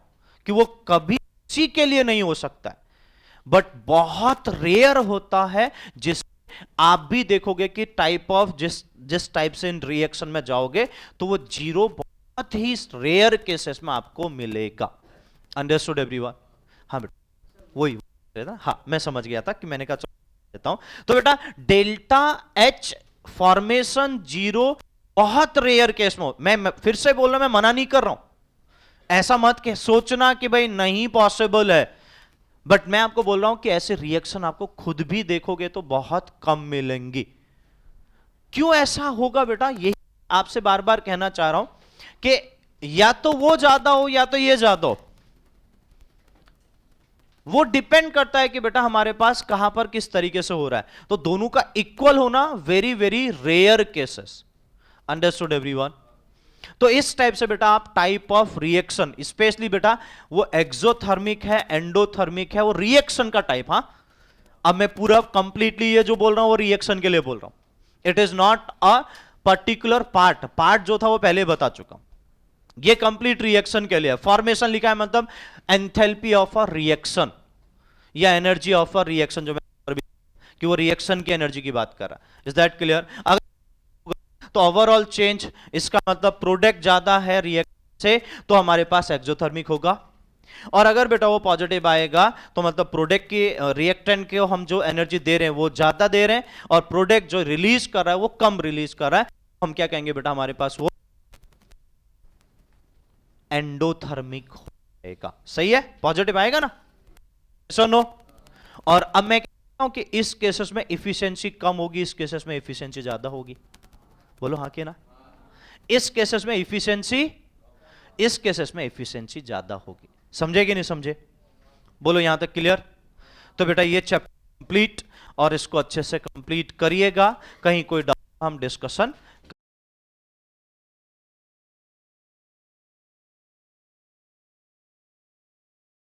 कि वो कभी किसी के लिए नहीं हो सकता है, बट बहुत रेयर होता है, जिस आप भी देखोगे कि टाइप ऑफ जिस टाइप से इन रिएक्शन में जाओगे तो वो जीरो बहुत ही रेयर केसेस में आपको मिलेगा। Understood everyone? हाँ बेटा वही ना, हाँ मैं समझ गया था कि मैंने कहा देता हूं। तो बेटा डेल्टा एच फॉर्मेशन जीरो बहुत रेयर केस में मैं फिर से बोल रहा हूं, मैं मना नहीं कर रहा हूं, ऐसा मत के सोचना कि भाई नहीं पॉसिबल है, बट मैं आपको बोल रहा हूं कि ऐसे रिएक्शन आपको खुद भी देखोगे तो बहुत कम मिलेंगी। क्यों ऐसा होगा बेटा, यही आपसे बार बार कहना चाह रहा हूं कि या तो वो ज्यादा हो या तो ये ज्यादा हो, वो डिपेंड करता है कि बेटा हमारे पास कहां पर किस तरीके से हो रहा है। तो दोनों का इक्वल होना very very rare cases. Understood everyone? तो इस टाइप से बेटा आप टाइप ऑफ रिएक्शन, स्पेशली बेटा वो एक्सोथर्मिक है, एंडोथर्मिक है, वो रिएक्शन का टाइप। हां, अब मैं पूरा कंप्लीटली ये जो बोल रहा हूं वो रिएक्शन के लिए बोल रहा हूं, it is not a particular part जो था वो पहले बता चुका हूं, ये कंप्लीट रिएक्शन के लिए। फॉर्मेशन लिखा है मतलब एंथैल्पी ऑफ अ रिएक्शन या एनर्जी ऑफ अ रिएक्शन, जो मैं कि वो रिएक्शन की एनर्जी की बात कर रहा है। Is that clear? अगर तो ओवरऑल चेंज, इसका मतलब प्रोडक्ट ज्यादा है रिएक्शन से तो हमारे पास एक्सोथर्मिक होगा, और अगर बेटा वो पॉजिटिव आएगा तो मतलब प्रोडक्ट की रिएक्टेंट को हम जो एनर्जी दे रहे हैं वो ज्यादा दे रहे हैं, और प्रोडक्ट जो रिलीज कर रहा है वो कम रिलीज कर रहा है, हम क्या कहेंगे बेटा, हमारे पास वो एंडोथर्मिक होगा। सही है? पॉजिटिव आएगा ना? नो? और अब मैं कहता हूं कि इस केसेस में इफिशिएंसी कम होगी, इस केसेस में इफिशिएंसी ज्यादा होगी। बोलो हाँ कि ना? इस केसेस में इफिशिएंसी ज्यादा होगी। समझे कि नहीं समझे? बोलो यहां तक क्लियर? तो बेटा ये चैप्टर कंप्लीट, और इसको अच्छे से कंप्लीट करिएगा, कहीं कोई डाउट हम डिस्कशन